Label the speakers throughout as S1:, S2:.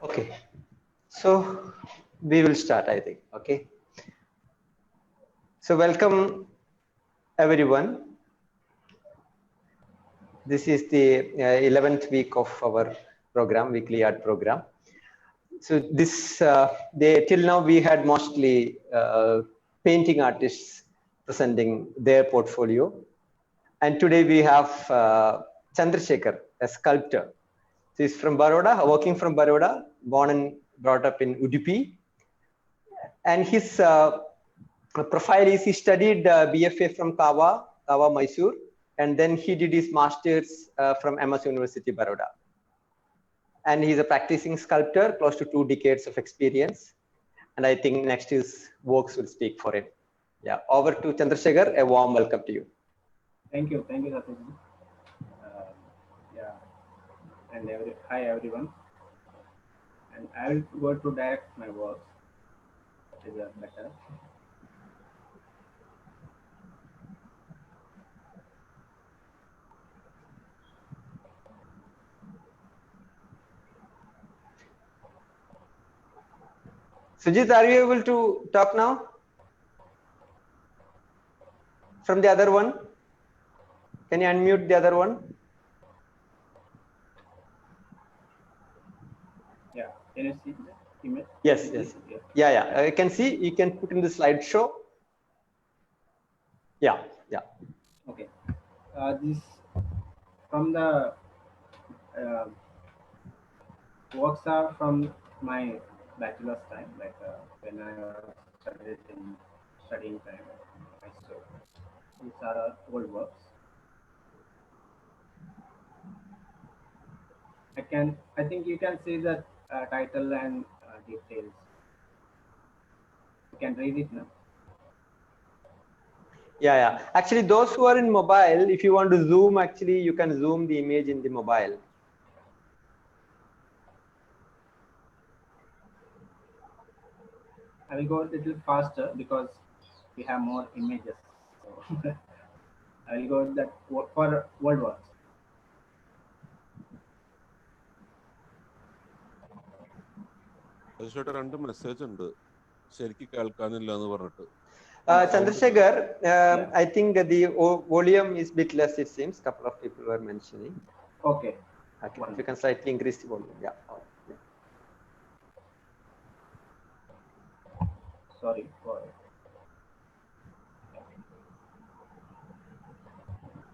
S1: Okay, so we will start, I think. Okay, so welcome everyone. This is the 11th week of our program, weekly art program. So this, till now we had mostly painting artists presenting their portfolio, and today we have Chandrasekhar, a sculptor. So he's from Baroda, working from Baroda, born and brought up in Udupi, and his profile is he studied BFA from Kawa, Mysore, and then he did his masters from MS University, Baroda. And he's a practicing sculptor, close to 2 decades of experience. And I think next his works will speak for him. Yeah, over to Chandrasekhar, a warm welcome to you.
S2: Thank you, Satyaji. Yeah, and hi everyone. And I will go to direct my works. Is that better?
S1: Sujit, are you able to talk now? From the other one? Can you unmute the other one?
S2: Yeah, can you see the image?
S1: Yes. Yeah. I can see. You can put in the slideshow. Yeah.
S2: Okay. This from the works are from my bachelor's time, like when I was studying time. So these are old works. I think you can see the title and details. You can read it now.
S1: Yeah. Actually, those who are in mobile, if you want to zoom, actually, you can zoom the image in the mobile.
S2: I will go a little faster because we have more images. So I will go that for World Wars.
S3: രണ്ട് message ഉണ്ട് ശരിക്കും കേൾക്കാനില്ല എന്ന് പറഞ്ഞിട്ട്.
S1: Chandrasekhar, I think the volume is a bit less, it seems. Couple of people were mentioning.
S2: Okay.
S1: If you can slightly increase the volume. Yeah.
S2: Sorry for it.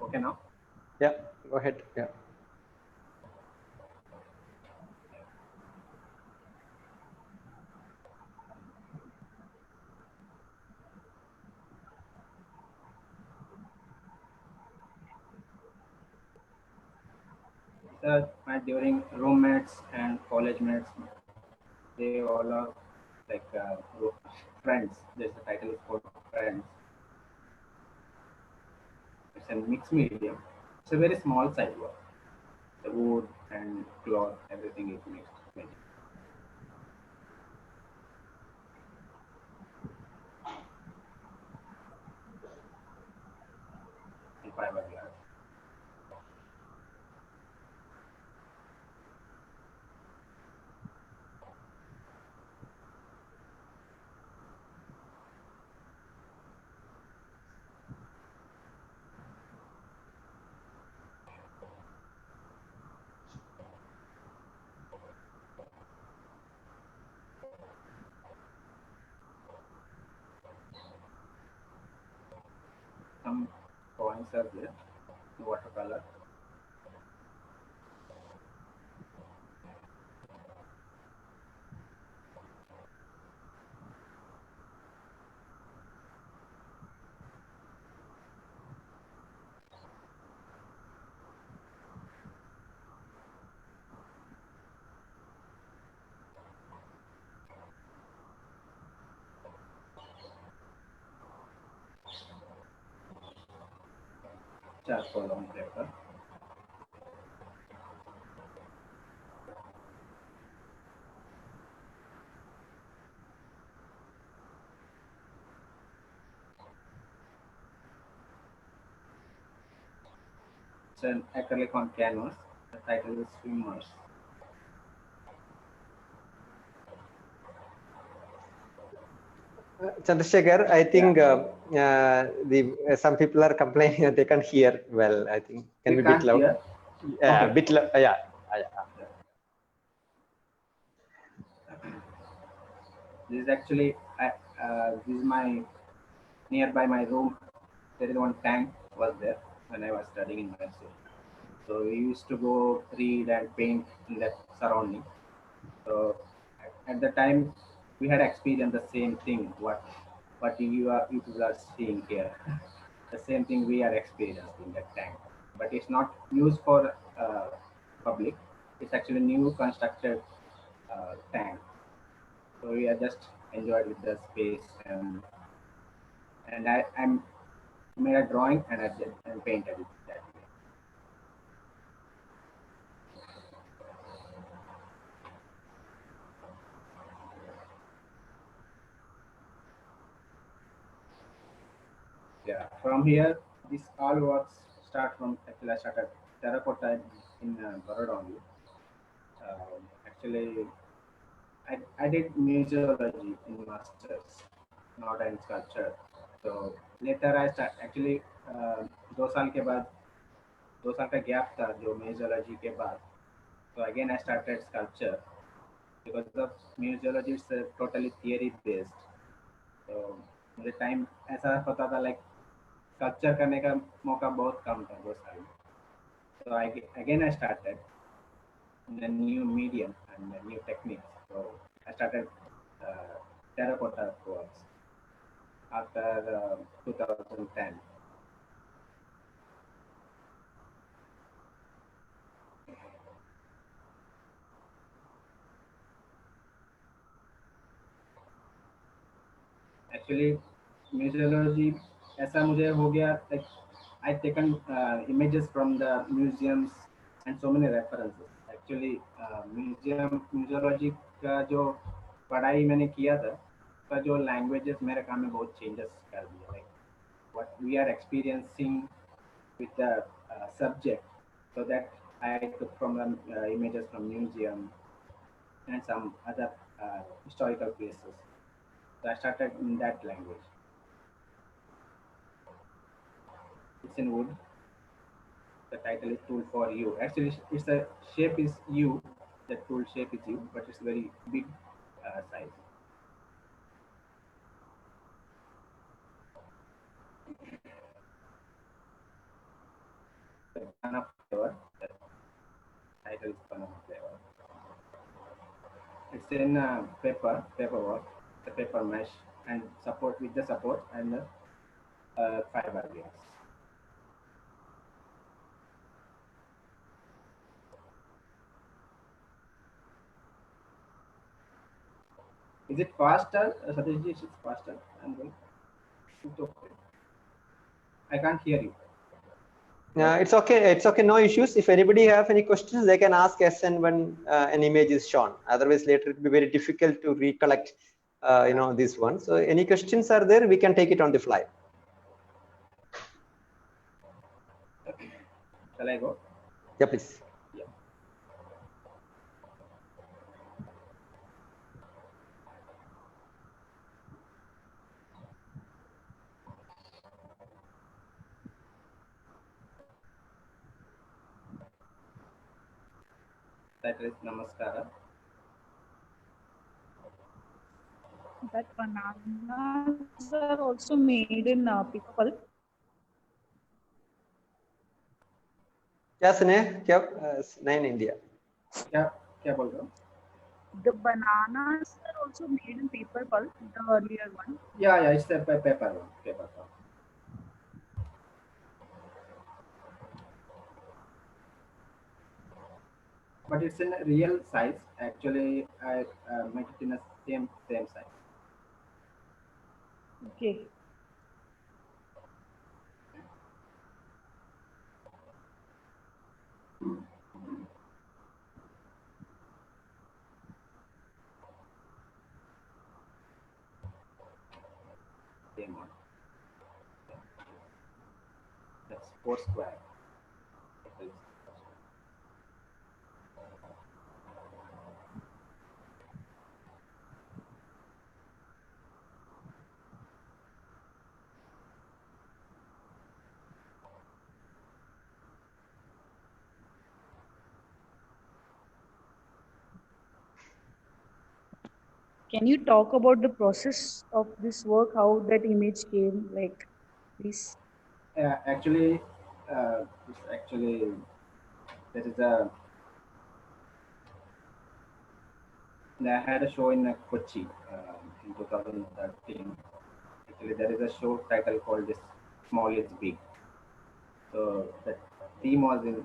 S2: Okay now?
S1: Yeah, go ahead. Yeah.
S2: During roommates and college mates, they all are like friends. There's a title called Friends. It's a mixed medium. It's a very small side work. The wood and cloth, everything is mixed. And fiberglass. Some points are there, watercolor. Charcoal on paper. It's an acrylic on canvas. The title is Swimmers.
S1: Chandrasekhar, I think some people are complaining that they can't hear well. I think can
S2: We
S1: be a bit
S2: can't
S1: loud.
S2: hear.
S1: Yeah,
S2: Okay.
S1: a bit loud. Yeah.
S2: This is actually this is my nearby my room. There is one tank was there when I was studying in Mysore. So we used to go read and paint in that surrounding. So at the time we had experienced the same thing. What you people are seeing here, the same thing we are experiencing that tank. But it's not used for public. It's actually new constructed tank. So we are just enjoyed with the space and I'm made a drawing and I did and painted it that way. Yeah, from here, this all works start from actually I started terracotta in Baroda only. Actually, I did museology in masters, not in sculpture. So later I start actually uh, 2 साल के बाद 2 साल का gap था जो museology के बाद. So again I started sculpture because of museology is totally theory based. तो मुझे टाइम ऐसा पता था लाइक स्कल्पचर करने का मौका बहुत कम था 2 साल में. So again I started in a new medium and a new techniques. So I started uh, terracotta works after 2010. Actually museology ऐसा मुझे हो गया like I taken images from the museums and so many references. Actually museology का जो पढ़ाई मैंने किया था उसका जो languages मेरे काम में बहुत changes कर दिया. Like what we are experiencing with the subject, so that I took from the images from museum and some other historical places. So I started in that language. It's in wood. The title is Tool for You. Actually, it's the shape is U. The tool shape is U, but it's very big size. The banana flavor. The title is banana flavor. It's in paperwork, the paper mesh, and support with the support and the fiberglass. Is it faster? Satishji, is it faster? And it's okay. I can't hear you.
S1: It's okay. It's okay. No issues. If anybody have any questions, they can ask SN when an image is shown. Otherwise, later it will be very difficult to recollect, this one. So, any questions are there? We can take it on the fly.
S2: Shall I go?
S1: Yeah, please.
S2: Yeah. That is Namaskara.
S4: That bananas are also made in paper pulp.
S1: Yes, क्या नहीं India.
S2: क्या बोल रहे हो?
S4: The bananas are also made in paper pulp, the earlier one.
S2: Yeah, it's the paper one. Paper one. But it's in a real size. Actually, I make it in a same size.
S4: Okay.
S2: Same one. That's 4 square.
S4: Can you talk about the process of this work, how that image came, like, please?
S2: Actually, it's actually there is a I had a show in Kochi in 2013. Actually, there is a show title called "This Small is Big." So the theme was in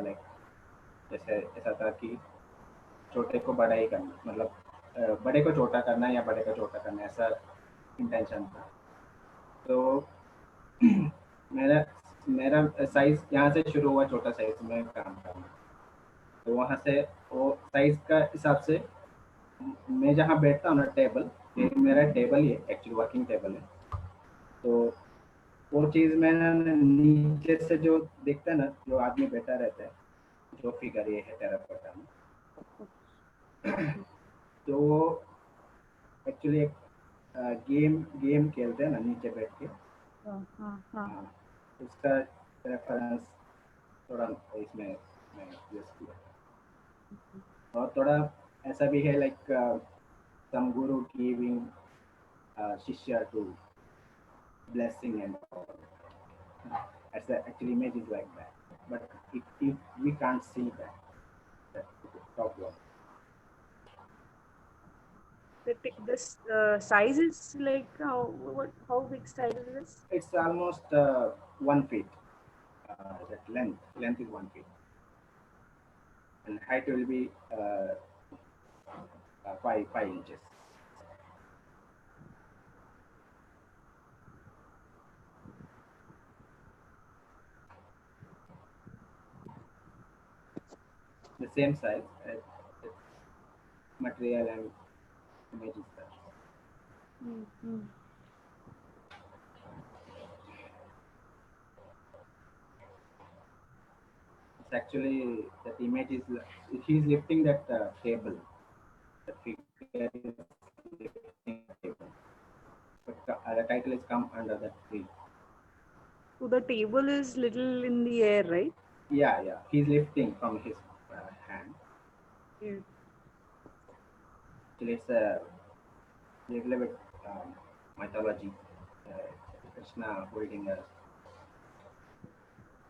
S2: like जैसे ऐसा था कि छोटे को बड़ा ही करना, मतलब बड़े को छोटा करना या बड़े को छोटा करना, ऐसा इंटेंशन था. तो मेरा मेरा साइज यहाँ से शुरू हुआ, छोटा साइज में काम करना. तो वहाँ से वो साइज का हिसाब से मैं जहाँ बैठता हूँ ना, टेबल, ये मेरा टेबल ही है, एक्चुअली वर्किंग टेबल है. तो वो चीज़ मैंने नीचे से जो देखता है ना, जो आदमी बैठा रहता है, जो फिगर ये है टेराकोटा में, तो वो एक्चुअली एक गेम खेलते हैं ना नीचे बैठ के. हाँ, उसका रेफरेंस थोड़ा इसमें मैं यूज किया. और थोड़ा ऐसा भी है, like some guru giving shishya to blessing and all. As the actual image is like that, but if we can't see that top one.
S4: This size is like how big size is this?
S2: It's almost 1 feet. That length is 1 feet, and height will be 5 inches. The same size, material and image is there. It's actually that image is he's lifting that table. The figure is lifting the table, but the title is come under the tree.
S4: So the table is little in the air, right?
S2: Yeah, he's lifting from his hand.
S4: Yeah.
S2: Actually, it's a little bit mythology. Krishna holding a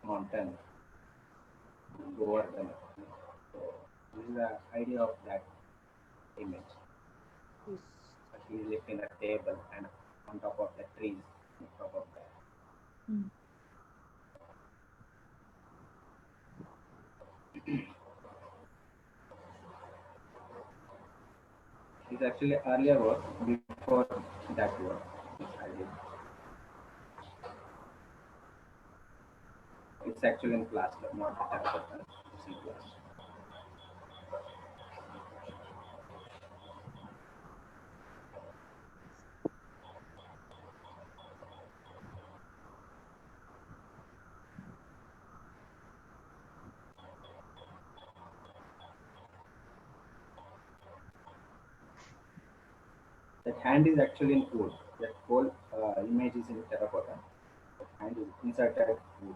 S2: mountain, Govardhana. So this is the idea of that image.
S4: Yes.
S2: He's lifting a table and on top of the trees, on top of that. It's actually earlier work before that work I did. It's actually in plaster, not terracotta. It's in plaster. That hand is actually in wood. That whole image is in terracotta. That hand is inserted wood.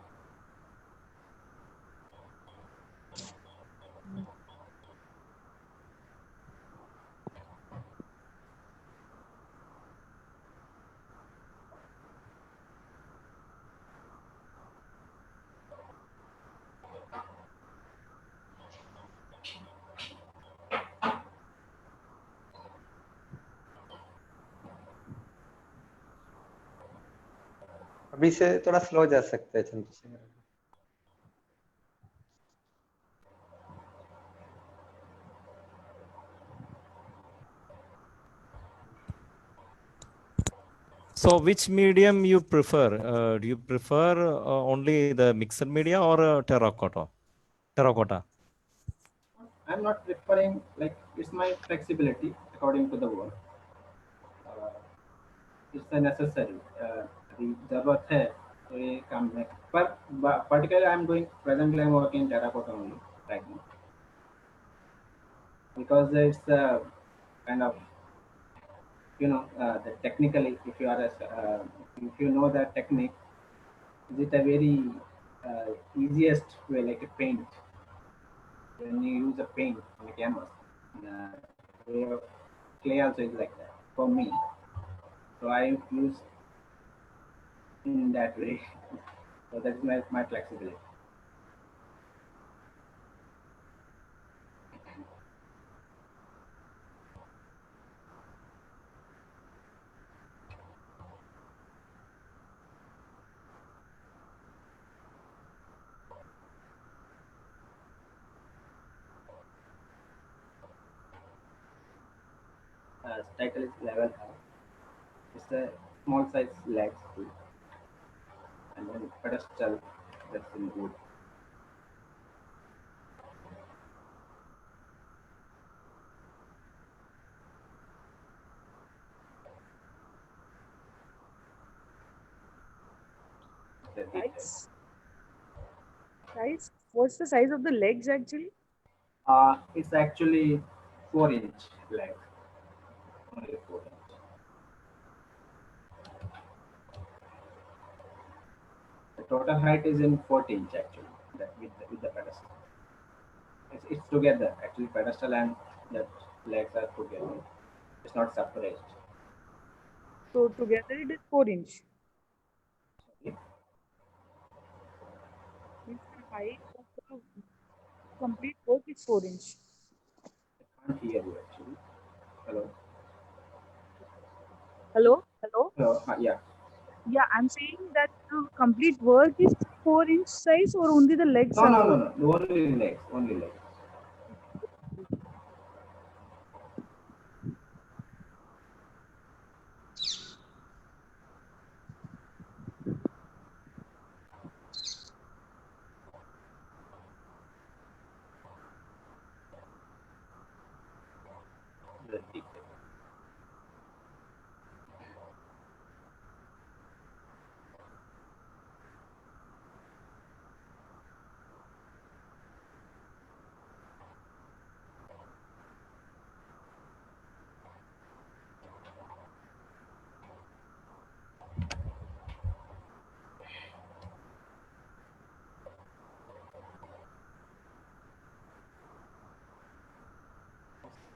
S1: अभी से थोड़ा slow जा सकते हैं Chandrashekhar.
S5: So which medium you prefer? Do you prefer only the mixed media or terracotta?
S2: I'm not preferring, like, it's my flexibility according to the work. It's a necessary. The जरूरत है तो ये काम में. But particularly I'm doing, presently I'm working in terracotta only right now, because it's kind of, you know, the technically, if you are if you know that technique, is it a very easiest way, like a paint, when you use a paint on a canvas, way of clay also is like that for me. So I use in that way. So that's my flexibility. Title is level high. It's a small size legs too, and then pedestal that's in wood. The detail.
S4: Size? What's the size of the legs actually?
S2: It's actually 4-inch leg, only 4 inch. The total height is in 40 inch actually, that with the pedestal. It's together actually, pedestal and the legs are together. It's not separate.
S4: So together it is 4 inch.
S2: Sorry.
S4: Means the height of the complete work is 4 inch.
S2: I can't hear you actually. Hello.
S4: Hello? Hello?
S2: Hello. Yeah.
S4: Yeah, I'm saying that the complete work is 4 inch size or only the legs
S2: No,
S4: are
S2: no,
S4: 4
S2: no, no. Only legs. Only legs. The detail.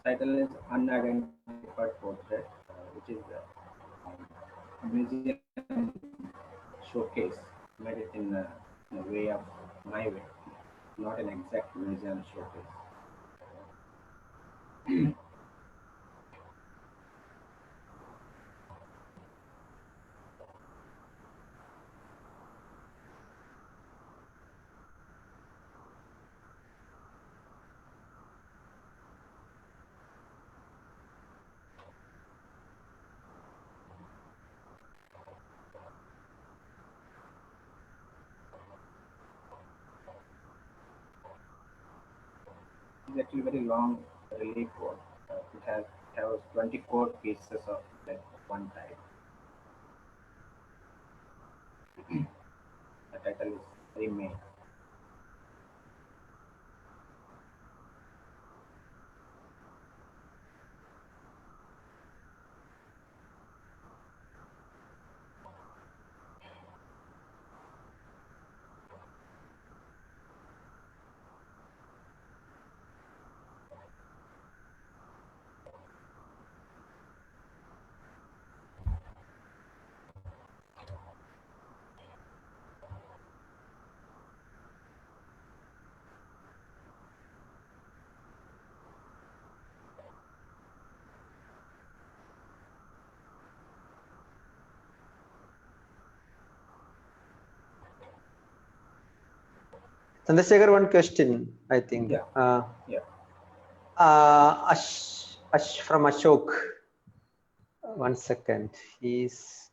S2: Title is Unidentified Portrait, which is a museum showcase. Made it in a way of my way, not an exact museum showcase. It's actually very long relief work. It has 24 pieces of like one type. The title is Remake.
S1: Chandrasekhar, one question, I think.
S2: Yeah. Yeah.
S1: Ash from Ashok. One second. He's.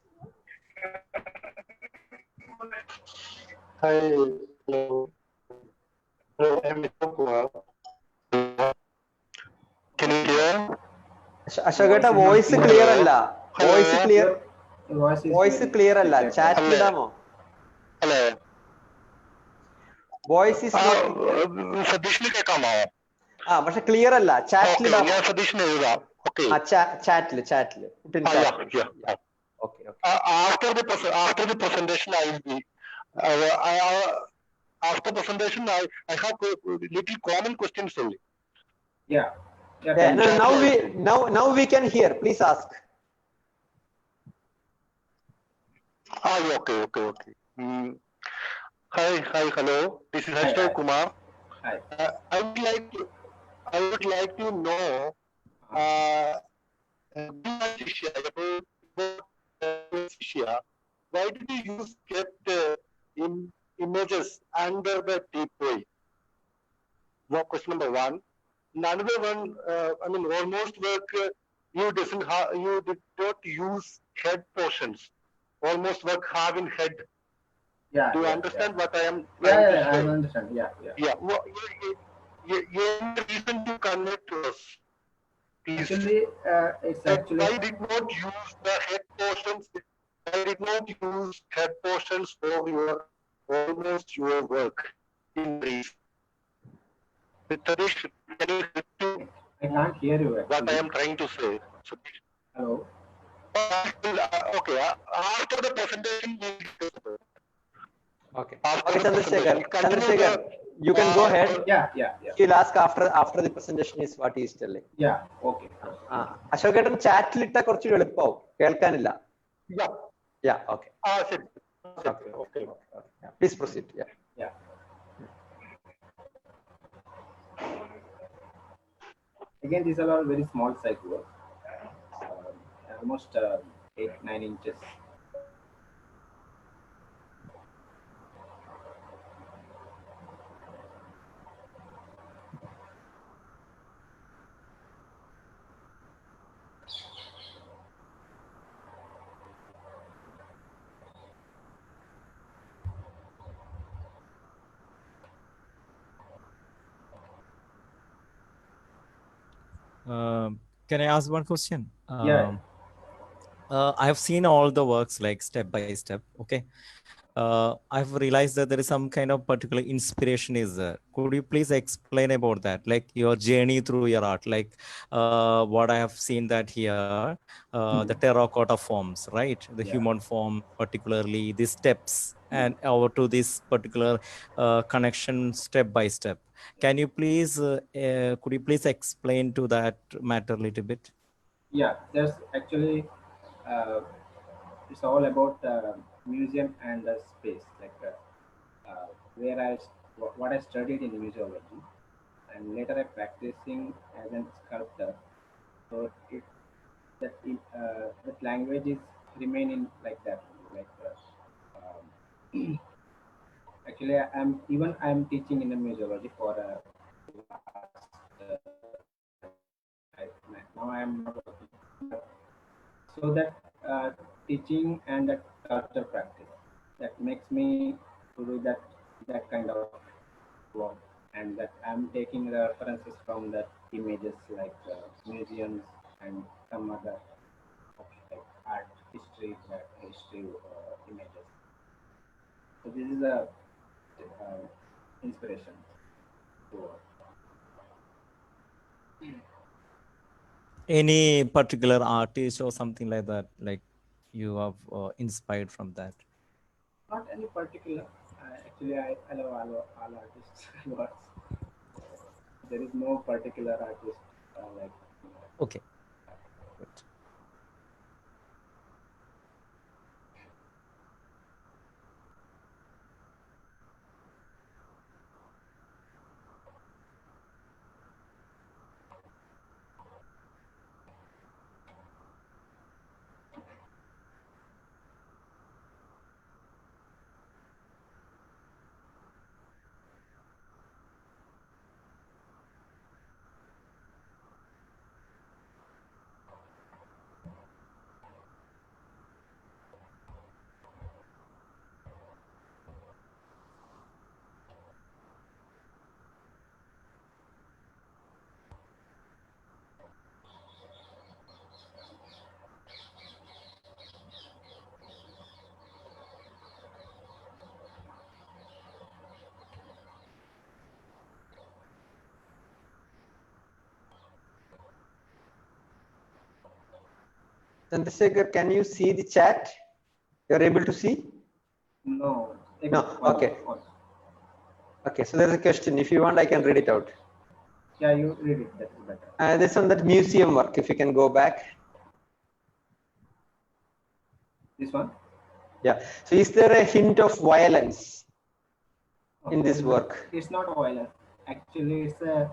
S6: Hi. Hello. Hello, I'm Ashok. Can you hear?
S1: Ashokata voice clear alla. Voice clear.
S2: Your
S1: Voice
S2: very
S1: clear alla.
S2: clear.
S1: Chat
S6: Hello.
S1: idamo.
S6: Hello.
S1: Voice is not.
S6: സതീഷിന് കേൾക്കാമോ?
S1: പക്ഷെ clear അല്ല. ചാറ്റിൽ
S6: Okay, ഞാൻ സതീഷിന് എഴുതാം. Okay.
S1: ചാറ്റിൽ
S6: Yeah.
S1: Okay.
S6: After the presentation, after presentation, I have little common questions only.
S2: Yeah. Yeah,
S1: Yeah,
S2: tell me.
S1: now we can hear. Please ask.
S6: Yeah, okay. Hi, hello. This is
S2: Hi,
S6: Hashtag
S2: hi.
S6: Kumar.
S2: Hi.
S6: I would like to know, about Shishya, why did you use kept images under the TPOE? Well, question number one. Another one, almost work you did not use head portions. Almost work having head.
S2: Yeah,
S6: Do you
S2: yeah,
S6: understand what I am
S2: yeah.
S6: trying to
S2: I
S6: say?
S2: understand. Yeah.
S6: Yeah. Well, you reason to connect to us, please.
S2: Actually, it's
S6: That
S2: actually
S6: I did not use the head portions. I did not use head portions for your work in brief. Tadish, can you repeat
S2: I can't hear you
S6: what I
S2: actually.
S6: am trying to say?
S2: Hello.
S6: Okay. After the presentation, we'll discuss about it.
S1: Okay.
S6: After
S1: Okay,
S6: the presentation,
S1: Chandrasekhar, you can go ahead.
S2: Yeah.
S1: He'll ask after the presentation is what he is telling.
S2: Yeah. Okay.
S1: അശോകേട്ടൻ ചാറ്റിലിട്ട കുറച്ചുകൂടി എളുപ്പമാവും കേൾക്കാനില്ല.
S6: Yeah.
S1: Yeah. Okay.
S6: Sure. Okay.
S1: Yeah. Please proceed.
S2: Yeah. Again, these are all very small size work, almost 8-9 inches.
S5: Can I ask one question?
S2: Yeah.
S5: I have seen all the works like step by step. Okay. I've realized that there is some kind of particular inspiration is there. Could you please explain about that? Like your journey through your art, like what I have seen that here, the terracotta forms, right? The human form, particularly the steps and over to this particular connection step by step. Can you please, could you please explain to that matter a little bit?
S2: Yeah, there's actually, it's all about museum and the space, like where what I studied in museology, and later I practicing as a sculptor. So that language is remaining like that, like actually I'm teaching in the museology for now I am not working. So that teaching and that culture practice that makes me to do that kind of work, and that I'm taking references from the images like museums and some other like art history images. So this is a inspiration to work.
S5: Any particular artist or something like that, like you have inspired from that?
S2: Not any particular. Actually, I love all artists' works. There is no particular artist like.
S5: Okay. Good.
S1: Chandrasekhar, can you see the chat? You're able to see?
S2: No.
S1: No. Okay. Okay. So there's a question. If you want, I can read it out.
S2: Yeah, you read it. That is better.
S1: This on that museum work, if you can go back.
S2: This one.
S1: Yeah. So is there a hint of violence in
S2: Okay,
S1: this work?
S2: It's not a violent. Actually, it's a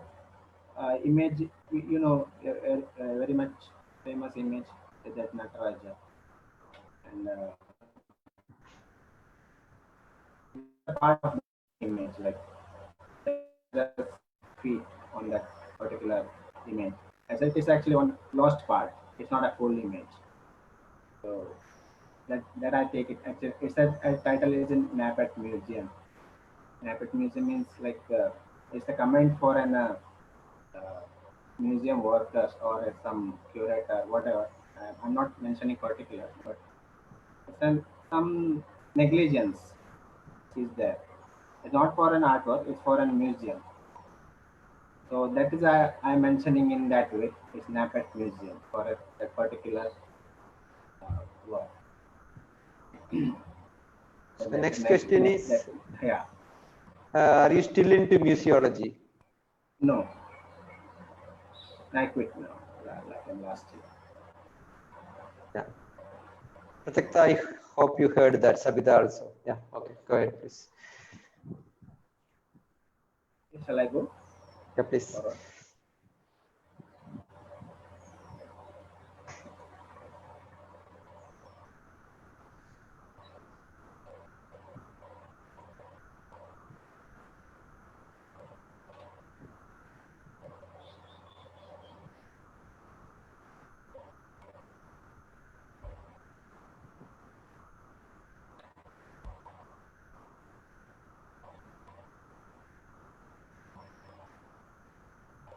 S2: image. You know, a very much famous image is that Nataraja, and part of the image, like the feet on that particular image. As it is actually one lost part. It's not a full image. So that I take it. Actually, it's a title is in Napat Museum. Napat Museum means like it's a comment for an uh, museum workers or some curator, whatever. I'm not mentioning particular, but some negligence is there. It's not for an artwork; it's for a museum. So that is I'm mentioning in that way. It's Napat Museum for a particular work. So
S1: The next question is,
S2: yeah,
S1: are you still into museology?
S2: no, I quit now, like in last year.
S1: Yeah. Prajakta, I hope you heard that. Sabita also. Yeah. Okay. Go ahead, please.
S2: Shall I go?
S1: Yeah, please.
S2: Or,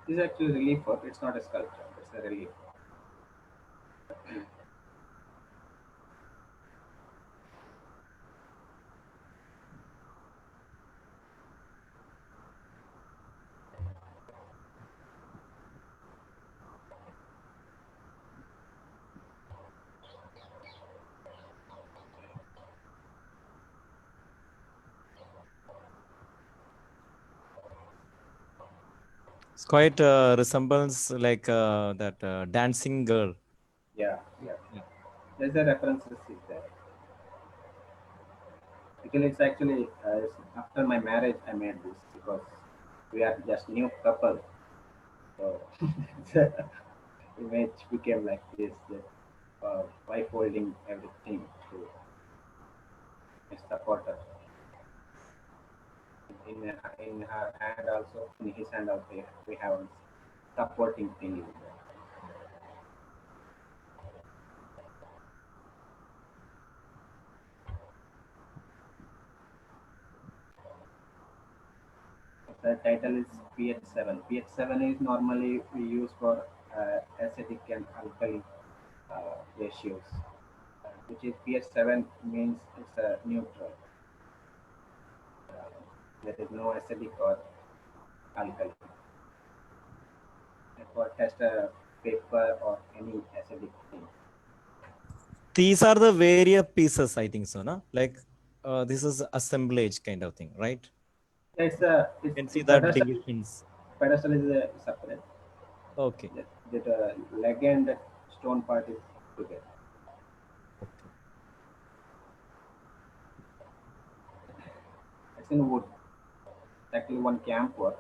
S2: this is actually relief work. It's not a sculpture. It's a relief.
S5: It's quite resembles like that dancing girl.
S2: Yeah.
S5: Yeah.
S2: There's a references is there. Because it's actually it's after my marriage I made this because we are just new couple. So the image became like this. The wife holding everything to support her. In her hand also, in his hand also, we have a supporting thing in there. The title is pH7. pH7 is normally we use for acidic and alkali ratios, which is pH7 means it's a neutral. There is no acidic or alkali. For test a paper or any acidic thing.
S5: These are the various pieces, I think so, no? Like this is assemblage kind of thing, right?
S2: It's
S5: You
S2: it's
S5: can see the
S2: pedestal.
S5: divisions.
S2: Pedestal is separate.
S5: Okay.
S2: That leg and stone part is together.
S5: Okay.
S2: It's in wood. It's actually one camp work.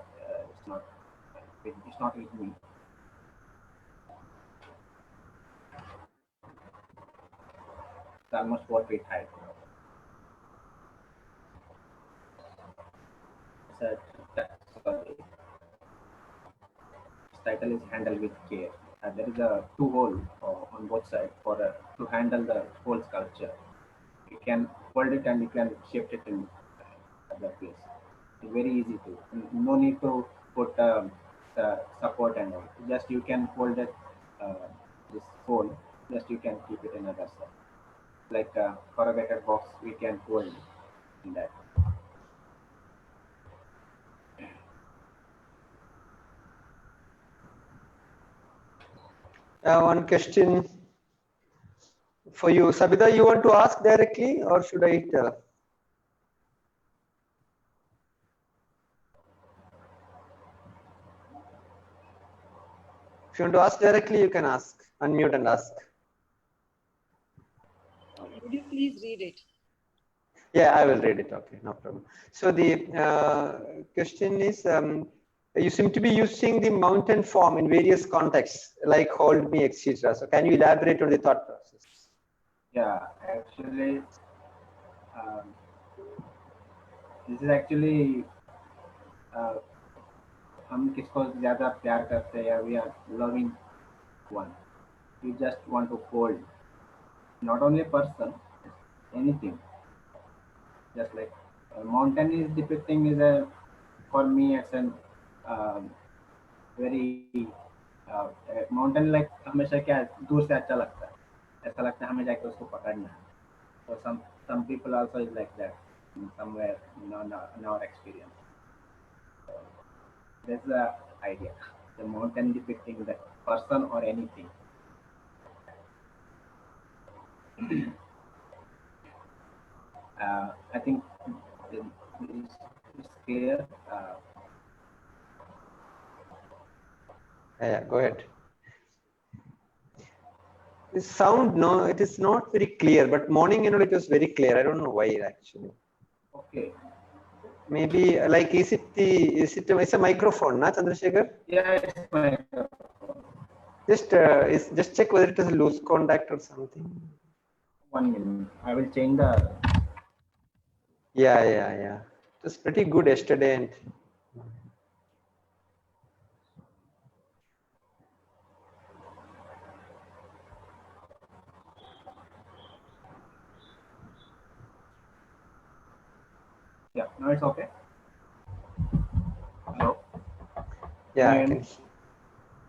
S2: It's not with me. It's almost 4 feet high. Sorry. Its title is handle with care. There is a two hole on both sides for to handle the whole sculpture. You can hold it and you can shift it in other place. It's very easy to. No need to put the support and all. Just you can hold it this hole. Just you can keep it in other side. Like a corrugated box, we can hold in that.
S1: One question for you, Sabita. You want to ask directly, or should I tell? If you want to ask directly, you can ask. Unmute and ask.
S7: Would you please read it?
S1: Yeah, I will read it. Okay, no problem. So the question is, you seem to be using the mountain form in various contexts, like hold me, etc. So can you elaborate on the thought process?
S2: Yeah, actually, um, this is actually हम किसको ज़्यादा प्यार करते हैं या we are loving one. We just want to hold, not only a person, anything. Just like a mountain is depicting is a, for me it's an very mountain like हमेशा क्या दूर से अच्छा लगता है, ऐसा लगता है हमें जाके उसको पकड़ना है. So some people also is like that somewhere in our experience. So that's the idea. The mountain depicting the person or anything. I think it's clear.
S1: Yeah, go ahead. The sound, no, it is not very clear, but morning, it was very clear. I don't know why actually.
S2: Okay.
S1: Maybe like, is it it's a microphone, not Chandrasekhar?
S2: Yeah, it's my
S1: Just check whether it is a loose contact or something.
S2: 1 minute. I will change the.
S1: Yeah. It was pretty good yesterday, and
S2: Yeah, now it's okay. Hello.
S1: yeah,
S2: Can
S1: I
S2: you hear
S1: can.
S2: me?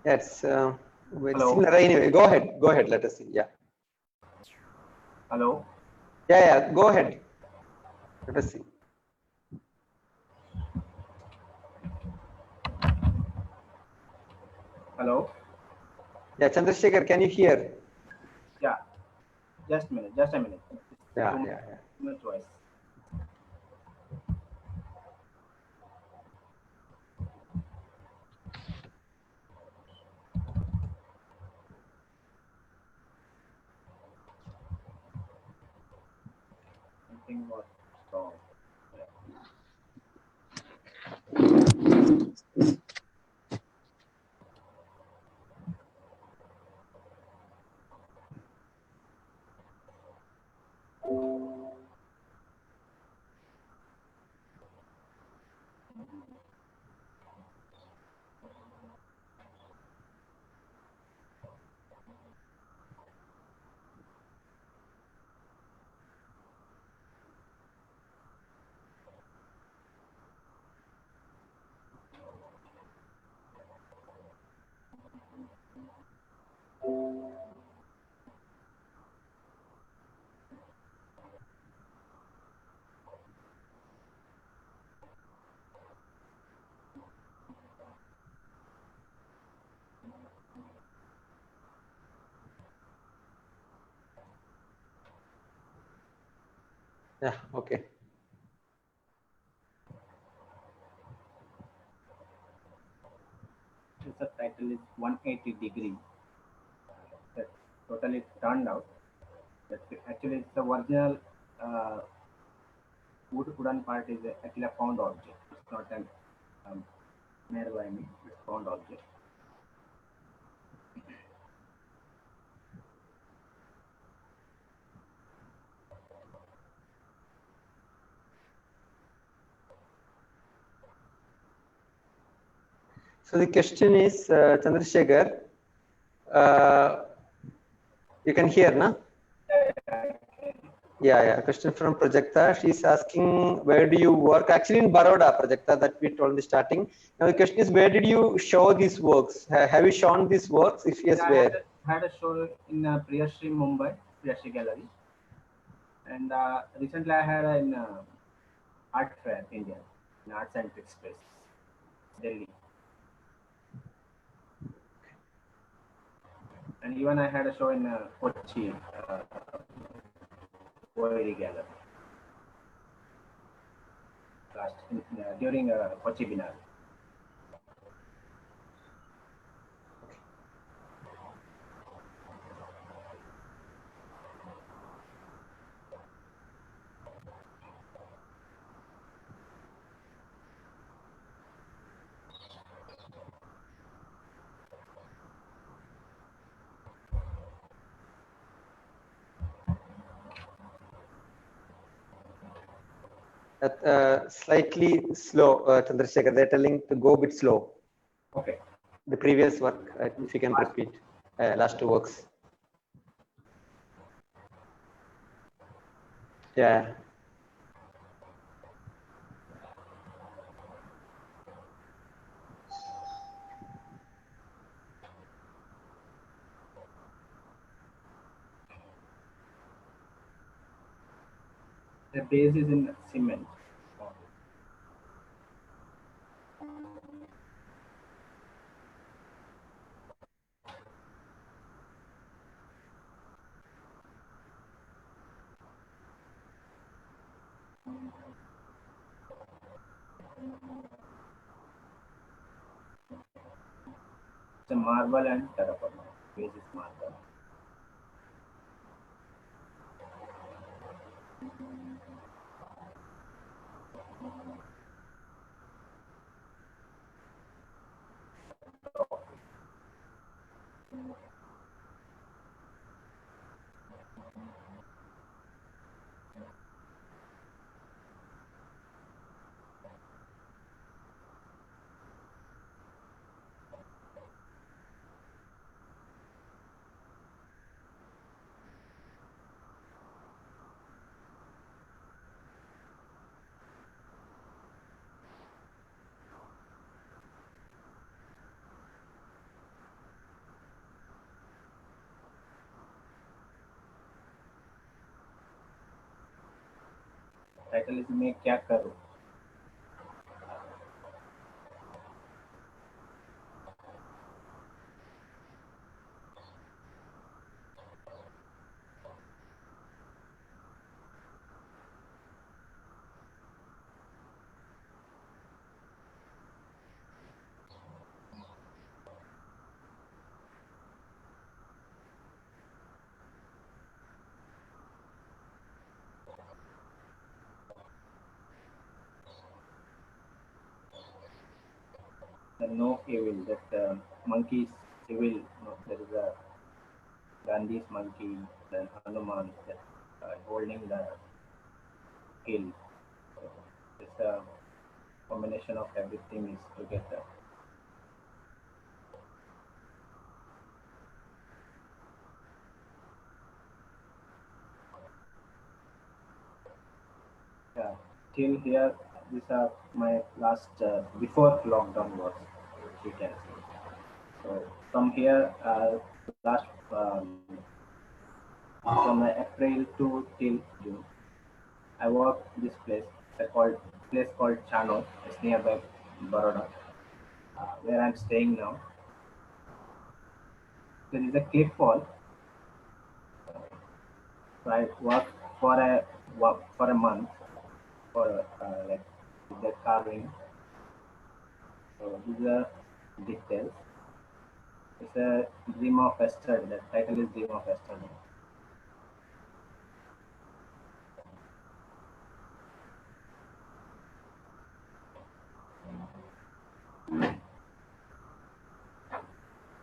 S1: Yeah, it's very
S2: Hello?
S1: similar. Anyway, go ahead. Let us see. Yeah.
S2: Hello.
S1: Yeah. Go ahead. Let us see.
S2: Hello.
S1: Yeah, Chandrasekhar, can you hear?
S2: Yeah. Just a minute. Just a minute.
S1: Yeah.
S2: Too much voice. Something was wrong.
S1: Yeah. Okay.
S2: The title is 180 degree. That totally turned out. That actually it's the original wooden part is actually a found object. It's not an made by me. It's found object.
S1: So the question is, Chandrasekhar, you can hear, na? Yeah. Question from Prajakta. She's asking, where do you work? Actually, in Baroda, Prajakta, that we told in the starting. Now the question is, where did you show these works? Have you shown these works? If yes,
S2: Yeah,
S1: where?
S2: I had a show in Priyashri Mumbai, Priyashri Gallery, and recently I had an art fair, India, in Art Centric Space, Delhi, and even I had a show in Kochi, Koiri Gallery, during Kochi Biennale.
S1: Slightly slow, Chandrasekhar. They're telling to go a bit slow.
S2: Okay.
S1: The previous work, if you can repeat, last two works. Yeah.
S2: The base is in cement. It's a marble and terracotta. Base is marble. Title is मैं क्या करूँ. No evil. That monkey is evil. No, there is a Gandhi's monkey, then Hanuman that holding the hill. So it's a combination of everything is together. Yeah. Till here, these are my last before lockdown was, you can say. So from here, last from April to till June, I work this place called Chano. It's nearby Baroda, where I'm staying now. There is a cliff wall. So I work for a month for like the carving. So these are details. It's a dream of yesterday. The title is Dream of yesterday.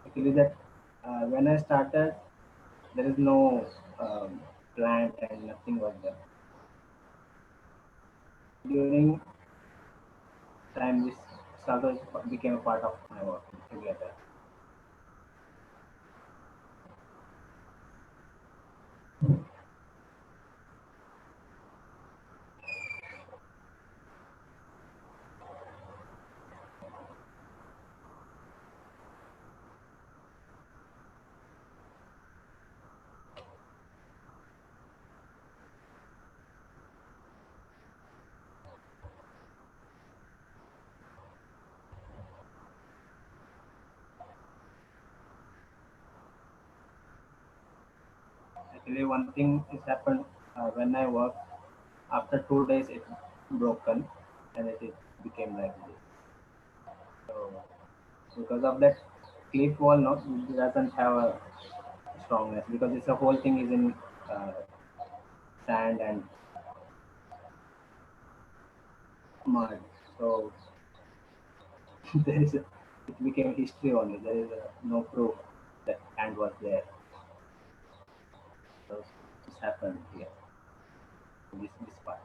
S2: Actually, that when I started, there is no plant and nothing was there. During time, this struggle became a part of my work together. Actually, one thing is happened when I work. After 2 days, it broken, and it became like this. So because of that, cliff wall not doesn't have a strongness because it's a whole thing is in uh, sand and mud. So there is it became history only. There is no proof that hand was there. So this happened here. This part.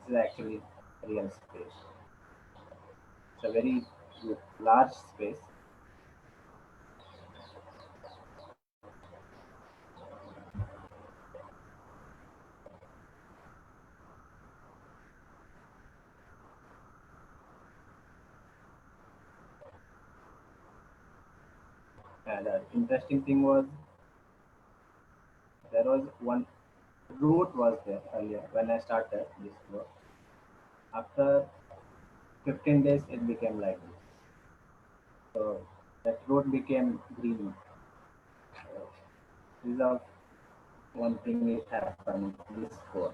S2: this is actually real space. It's a very large space. And the interesting thing was there was one route was there earlier when I started this work. After 15 days, it became like this. So that road became green. This is how one thing is happening in this code.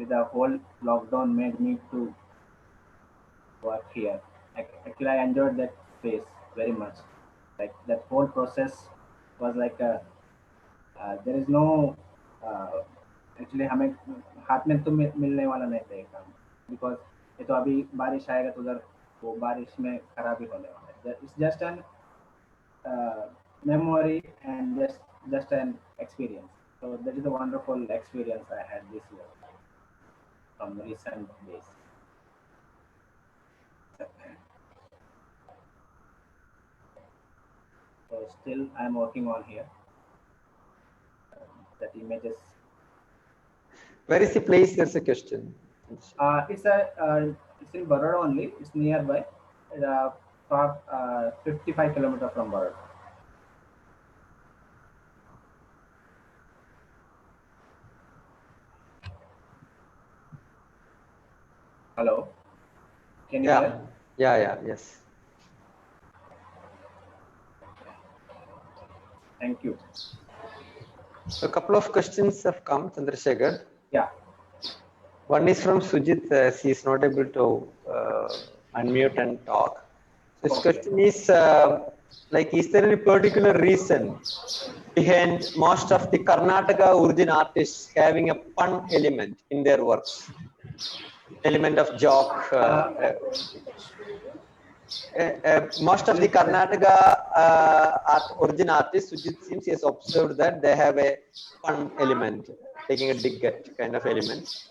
S2: The whole lockdown made me to work here. Actually, I enjoyed that phase very much. Like that whole process was like a there is no actually हमें हाथ में तो मिलने वाला नहीं था ये काम बिकॉज ये तो अभी बारिश आएगा तो उधर वो बारिश में खराब ही होने वाला है it's just an memory and just an experience. So that is a wonderful experience I had this year from recent days. So still I'm working on here. That images.
S1: Where is the place? There's a question.
S2: It's in Baroda only. It's nearby. From 55 kilometers from Baroda. Hello. Can you hear?
S1: Yes.
S2: Thank you.
S1: A couple of questions have come, Chandrasekhar.
S2: Yeah.
S1: One is from Sujit. He is not able to unmute and talk. This question is is there any particular reason behind most of the Karnataka origin artists having a pun element in their works? Element of joke. Most of the Karnataka origin artists, Sujit seems he has observed that they have a fun element, taking a dig at kind of element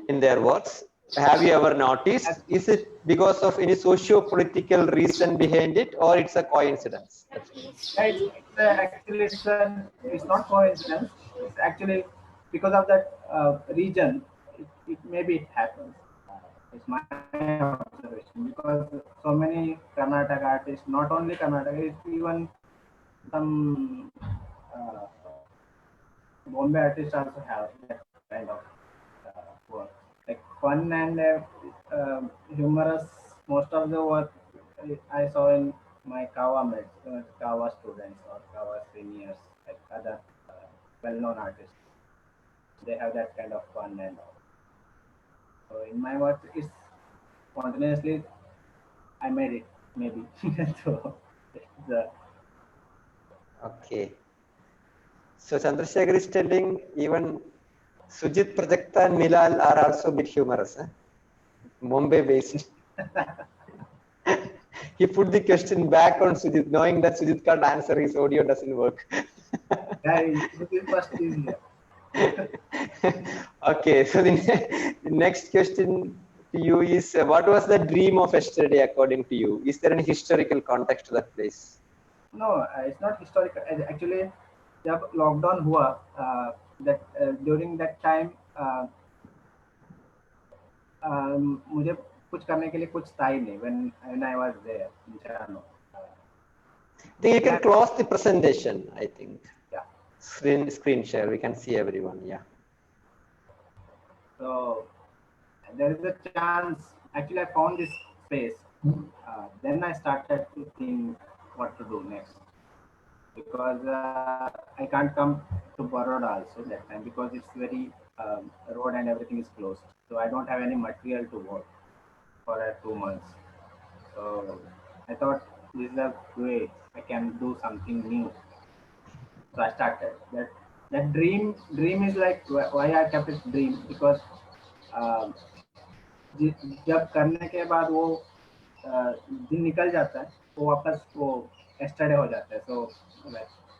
S1: in their works. Have you ever noticed? Is it because of any socio-political reason behind it, or it's a coincidence?
S2: It's not coincidence. It's actually because of that region. Maybe it happens. It's my observation because so many Karnataka artists, not only Karnataka, it's even some Bombay artists also have that kind of work. Like fun and humorous. Most of the work I saw in my Kawa mates, Kawa students or Kawa seniors, like other well-known artists. They have that kind of fun and all. So in my work, it's spontaneously I made it maybe. So
S1: okay. So Chandrasekhar is telling even Sujit Prajakta and Milal are also a bit humorous. Bombay based. He put the question back on Sujit, knowing that Sujit can't answer, his audio doesn't work. Okay, so the next question to you is what was the dream of yesterday according to you? Is there any historical context to that place?
S2: No, it's not historical. Actually, जब lockdown हुआ, during that time मुझे कुछ करने के लिए कुछ था ही नहीं when I was there in Cherno.
S1: I think you can close the presentation, I think.
S2: Yeah.
S1: Screen share, we can see everyone, yeah.
S2: So there is a chance, actually I found this space. Then I started to think what to do next. Because I can't come to Baroda also that time because it's very road and everything is closed. So I don't have any material to work for 2 months. So I thought this is a way I can do something new. So I started. That dream is like why I kept it dream because जब करने के बाद वो दिन निकल जाता है वो वापस वो एस्टरडे हो जाता है, तो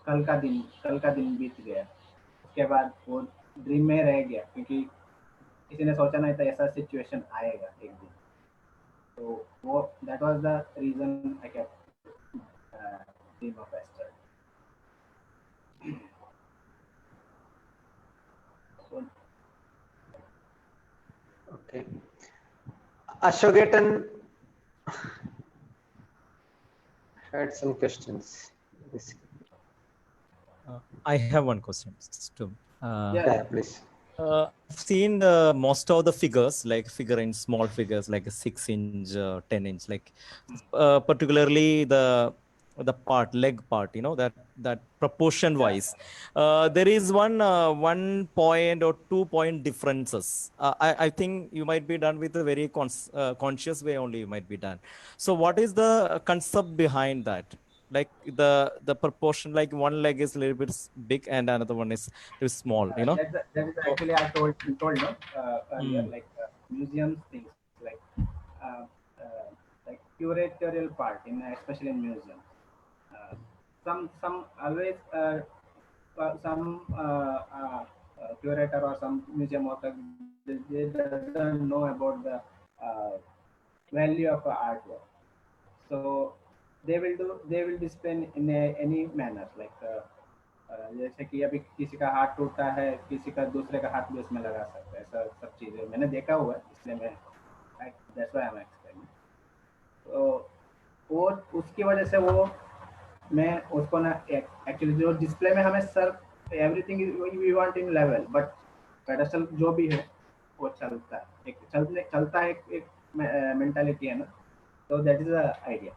S2: कल का दिन बीत गया, उसके बाद वो ड्रीम में रह गया क्योंकि किसी ने सोचा नहीं था ऐसा सिचुएशन आएगा एक दिन। तो वो that was the reason I kept dream of Esther.
S1: Okay. Ashogetan had some questions.
S5: I have one question too.
S1: Yeah, please.
S5: I've seen most of the figures, like figure in small figures, like a 6-inch, 10-inch, like particularly the leg part, you know, that proportion wise, there is one 1 point or 2 point differences. I think you might be done with a very conscious way only. You might be done. So what is the concept behind that? Like the proportion, like one leg is a little bit big and another one is small, you know.
S2: That is actually I told no, earlier, like museum things, uh, like curatorial part in especially in museums. Some always some curator or some museum author, they doesn't know about the value of artwork, so they will display in any manner, like जैसे कि अभी किसी का हाथ टूटा है, किसी का दूसरे का हाथ भी उसमें लगा सकता है, ऐसा सब चीजें मैंने देखा हुआ है, इसलिए मैं that's why I am explaining. तो वो उसकी वजह से वो मैं उसको ना एक्चुअली जो डिस्प्ले में हमें sir everything we want in level, but pedestal जो भी है वो चलता है, चलता है एक मेंटालिटी है ना, तो that is the idea.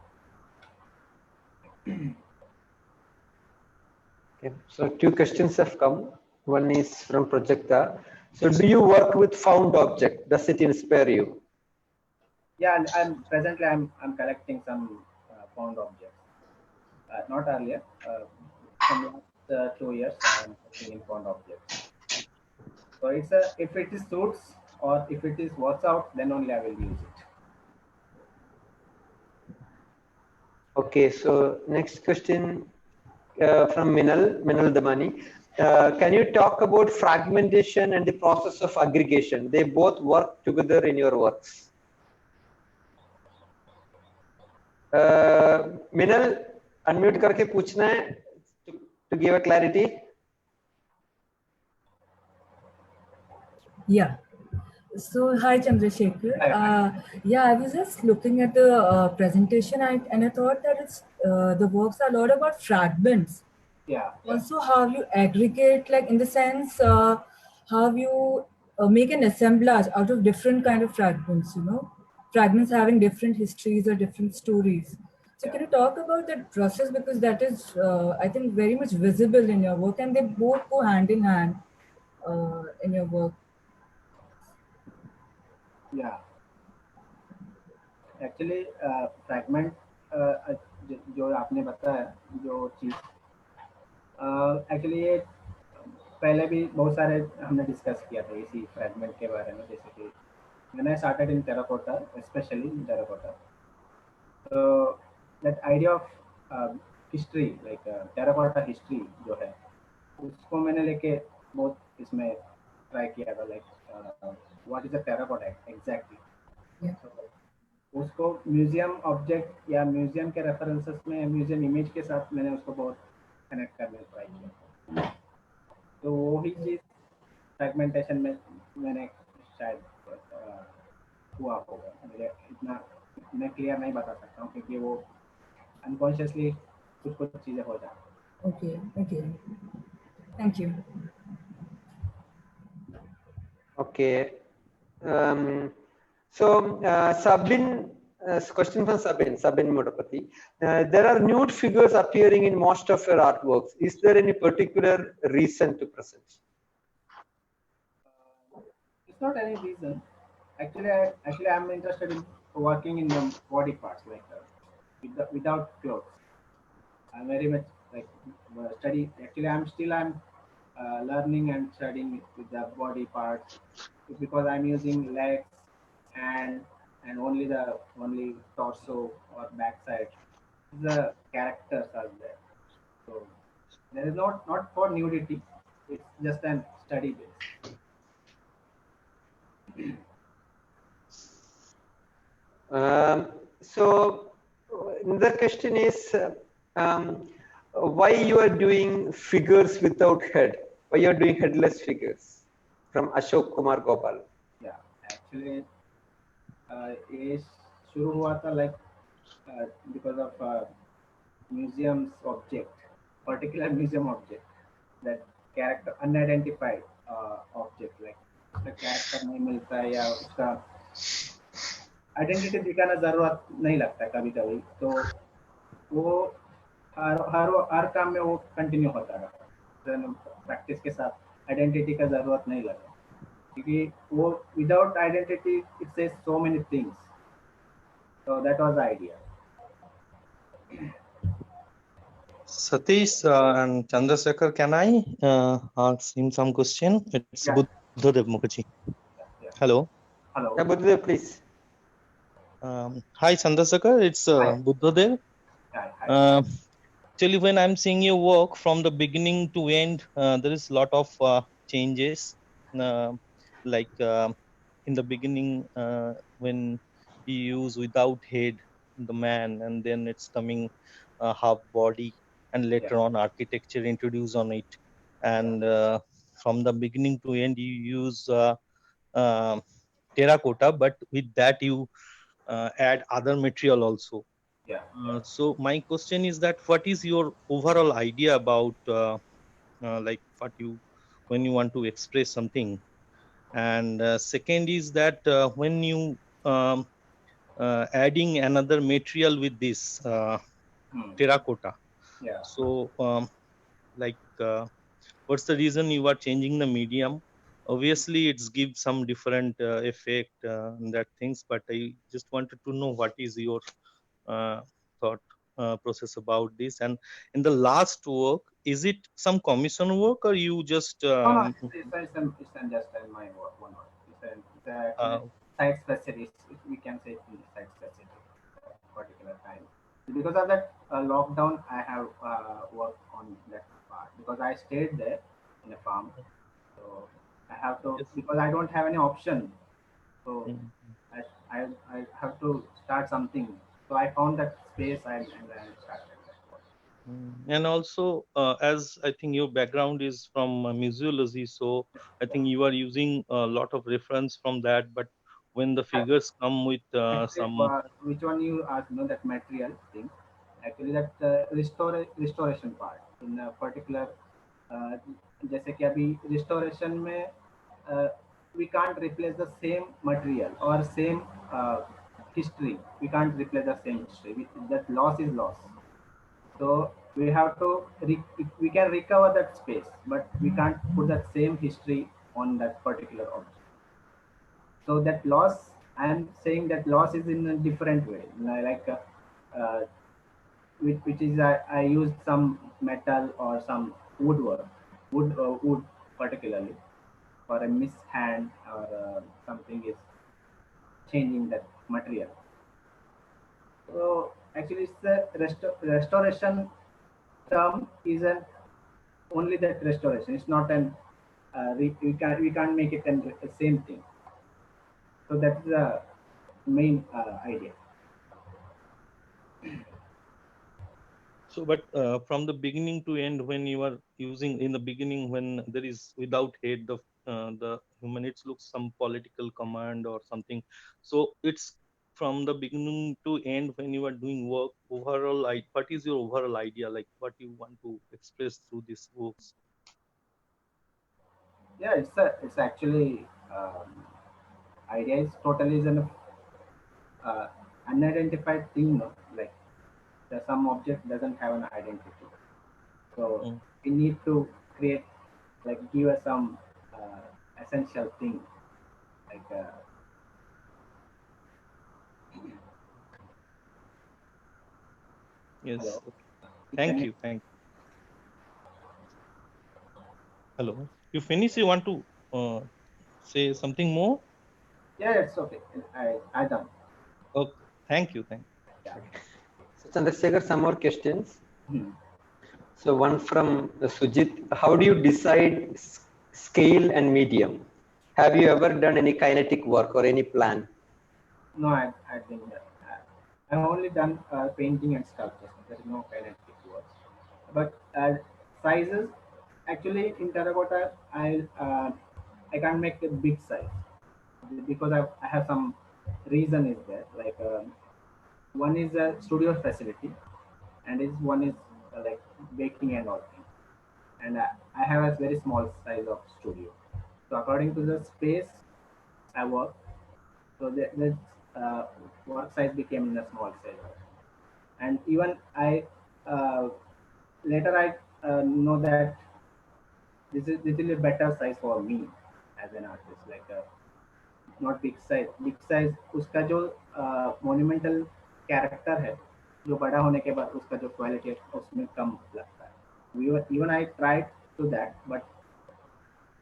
S1: Okay. So 2 questions have come. One is from Projekta. So do you work with found object? Does it inspire you?
S2: Yeah, I'm collecting some found objects. Not earlier. From last 2 years, I'm collecting found objects. So it's if it is suits or if it is works out, then only I will use it.
S1: Okay. So next question from Minal Damani. Can you talk about fragmentation and the process of aggregation? They both work together in your works. Minal, unmute करके पूछना है to give a clarity.
S8: Yeah. So hi Chandrasekhar. Yeah, I was just looking at the presentation and I thought that it's the works are a lot about fragments.
S2: Yeah.
S8: Also, how you aggregate, like in the sense, how you make an assemblage out of different kind of fragments. You know, fragments having different histories or different stories. So can you talk about that process, because that is, I think, very much visible in your work, and they both go hand in hand in your work.
S2: Yeah. Actually, fragment जो आपने बताया जो चीज actually ये पहले भी बहुत सारे हमने डिस्कस किया था इसी फ्रैगमेंट के बारे में, जैसे कि मैंने started in terracotta, specially in terracotta. तो that idea of history, like terracotta history जो है, उसको मैंने लेके बहुत इसमें ट्राई किया था, like what is a terracotta exactly. उसको म्यूजियम ऑब्जेक्ट या म्यूजियम के रेफरेंसेस में, म्यूजियम इमेज के साथ मैंने उसको बहुत कनेक्ट करने का ट्राई किया। तो वही चीज फ्रैगमेंटेशन में मैंने शायद हुआ होगा, मुझे इतना मैं क्लियर नहीं बता सकता हूँ क्योंकि वो अनकॉन्शियसली कुछ चीजें हो जाती।
S8: Okay. Thank you.
S1: Okay. So Sabin, question from Sabin Motapati. There are nude figures appearing in most of your artworks. Is there any particular reason to present?
S2: It's not any reason. Actually, I'm interested in working in the body parts, like without clothes. I'm very much like study. Actually, I'm learning and studying with the body parts, because I'm using legs, and and only torso or backside, the characters are there. So there is not for nudity. It's just an study base.
S1: So the question is, why you are doing figures without head? Why you are doing headless figures? From Ashok Kumar Gopal.
S2: Yeah, actually, ये शुरू हुआ था like because of museum's object, particular museum object, that character unidentified object, like उसका character नहीं मिलता है या उसका आइडेंटिटी दिखाना जरूरत नहीं लगता कभी कभी, तो वो हर काम में वो कंटिन्यू होता रहा प्रैक्टिस के साथ। आइडेंटिटी का जरूरत नहीं लगा क्योंकि वो without identity it says so many things, so that was the idea.
S9: Satish and Chandrasekhar, can I ask him some question? It's
S2: Yeah.
S9: Buddhadev Mukherjee.
S2: Yeah.
S9: Hello.
S2: Hello.
S1: Yeah, Buddhadev, please.
S9: Hi, Chandrasekhar. It's
S2: Hi.
S9: Buddhadev.
S2: Hi.
S9: Actually, when I'm seeing your work from the beginning to end, there is a lot of changes. Like in the beginning, when you use without head the man, and then it's coming half body, and later on architecture introduced on it, and from the beginning to end you use terracotta, but with that you add other material also. So my question is that what is your overall idea about like what you when you want to express something, and second is that when you adding another material with this terracotta, so like what's the reason you are changing the medium? Obviously it's gives some different effect and that things, but I just wanted to know what is your thought process about this. And in the last work, is it some commission work or you just
S2: No, it's just my work. One work. It's a site specific. We can say it's site specific particular time. Because of that lockdown, I have worked on that part because I stayed there in a farm. So I have to, because I don't have any option. So I have to start something. So I found that space and I started that work.
S9: And also, as I think your background is from museology, so I think you are using a lot of reference from that. But when the figures come with some,
S2: which one you asked? You know, that material thing. Actually, that restoration part in a particular, जैसे कि अभी restoration में we can't replace the same material or same history. We can't replace the same history. That loss is loss. So we have to we can recover that space, but we can't put that same history on that particular object. So that loss, I am saying that loss is in a different way, like which is I used some metal or some woodwork, wood particularly for a mishand or something is changing that material. So actually, it's the restoration term isn't only that restoration. It's not an we can't make it the same thing. So that's the main idea.
S9: so but from the beginning to end, when you are using in the beginning, when there is without head the human, it looks some political command or something. So it's from the beginning to end when you are doing work overall, what is your overall idea, like what you want to express through these works?
S2: Yeah, it's actually idea is totally is an unidentified thing, no? Like some object doesn't have an identity, so we need to create, like give us some essential thing, like
S9: Yes.
S2: hello?
S9: Thank you. Hello, you finish? You want to say something more?
S2: Yeah, it's okay. I done.
S9: Okay. Thank you. Thank you.
S1: So Chandrasekhar, some more questions.
S2: Hmm.
S1: So one from Sujit, how do you decide scale and medium? Have you ever done any kinetic work or any plan?
S2: No, I think I've only done painting and sculpture. There is no kinetic work. But sizes, actually in terracotta, I can't make a big size because I have some reason is there. Like one is a studio facility, and one is like baking and all things. And I have a very small size of studio. So according to the space I work, so the uh, work size became in a small size. And even I later I know that this is a better size for me as an artist. Like not big size. Big size उसका जो monumental character है, जो बड़ा होने के बाद उसका जो quality है उसमें कम लगता है. Even I tried to that, but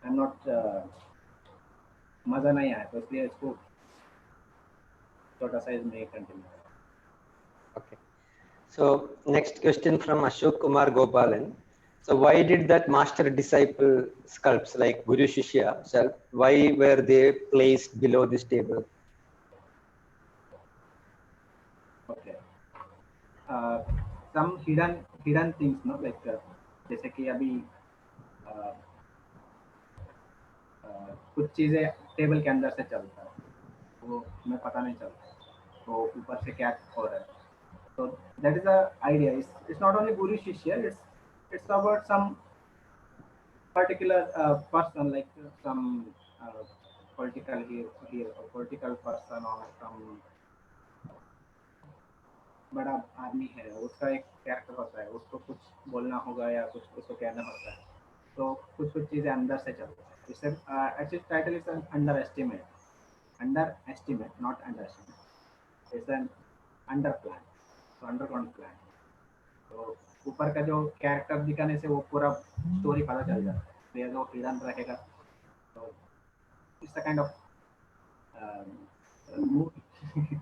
S2: I'm not मजा नहीं आया, तो इसलिए इसको छोटा साइज में continue.
S1: Okay. So next question from Ashok Kumar Gopalan. So why did that master disciple sculpts like Guru Shishya sculpt, why were they placed below this table?
S2: Okay. Some hidden things, no, like जैसे कि अभी कुछ चीजें table के अंदर से चलता है, वो हमें पता नहीं चलता, तो ऊपर से क्या हो रहा है. So that is the idea. It's not only Guru Shishya. It's about some particular person, like some political here or political person or some बड़ा आदमी है, उसका एक कैरेक्टर होता है, उसको कुछ बोलना होगा या कुछ उसको कहना होता है, तो कुछ चीजें अंदर से चलती है. इससे actually title is under estimate, not under estimate. It's an under plan, तो अंडरग्राउंड प्लान. तो ऊपर का जो कैरेक्टर दिखाने से वो पूरा स्टोरी पता चल जाता है. तो ये जो हिडन रहेगा, तो it's a kind of movie.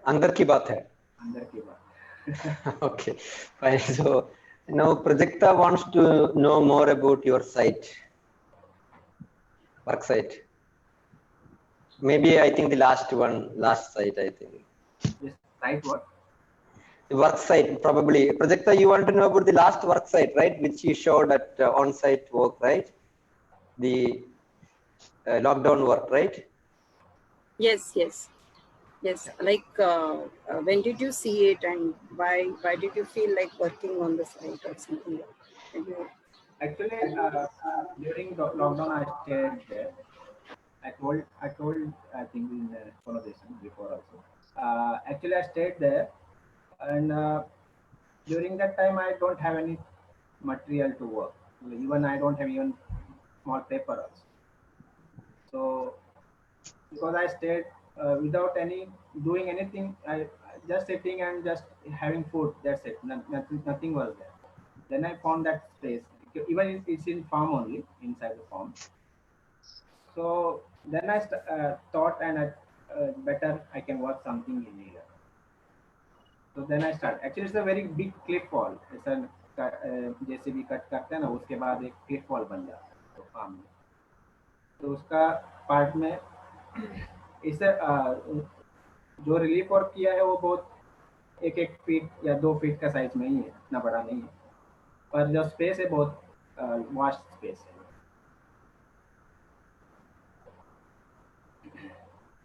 S1: अंदर की बात है.
S2: अंदर की बात.
S1: Okay, fine. So now Prajakta wants to know more about your site, work site. Maybe I think the last site, I think.
S2: This site what?
S1: The work site, probably. Prajakta, you want to know about the last work site, right? Which you showed at on-site work, right? The lockdown work, right?
S7: Yes, yes. Yes, like when did you see it, and why did you feel like working on the site or something like that?
S2: Actually, during lockdown, I stayed there. I told I think in the conversation before also. Actually, I stayed there, and during that time, I don't have any material to work. Even I don't have even small paper also. So because I stayed without doing anything, I just sitting and just having food. That's it. Nothing was there. Then I found that space. Even it's in farm only, inside the farm. So then I thought, and better I can work something in here. So then I start. Actually, it's a very big cliff wall. It's a जैसे भी cut करते हैं ना, उसके बाद एक Cliff wall बन जाता है तो फार्म में. तो उसका पार्ट में इससे जो रिलीफ वर्क किया है वो बहुत 1 फीट या 2 फीट का साइज में ही है, इतना बड़ा नहीं है, पर जो स्पेस है बहुत वास्ट स्पेस है.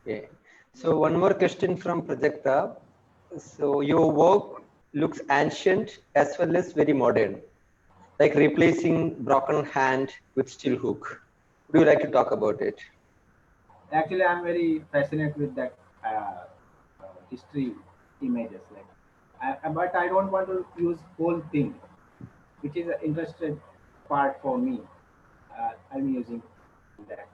S1: Okay. So one more question from Prajakta. So your work looks ancient as well as very modern, like replacing broken hand with steel hook. Would you like to talk about it?
S2: Actually, I'm very fascinated with that history images. But I don't want to use whole thing, which is an interesting part for me. I'm using that.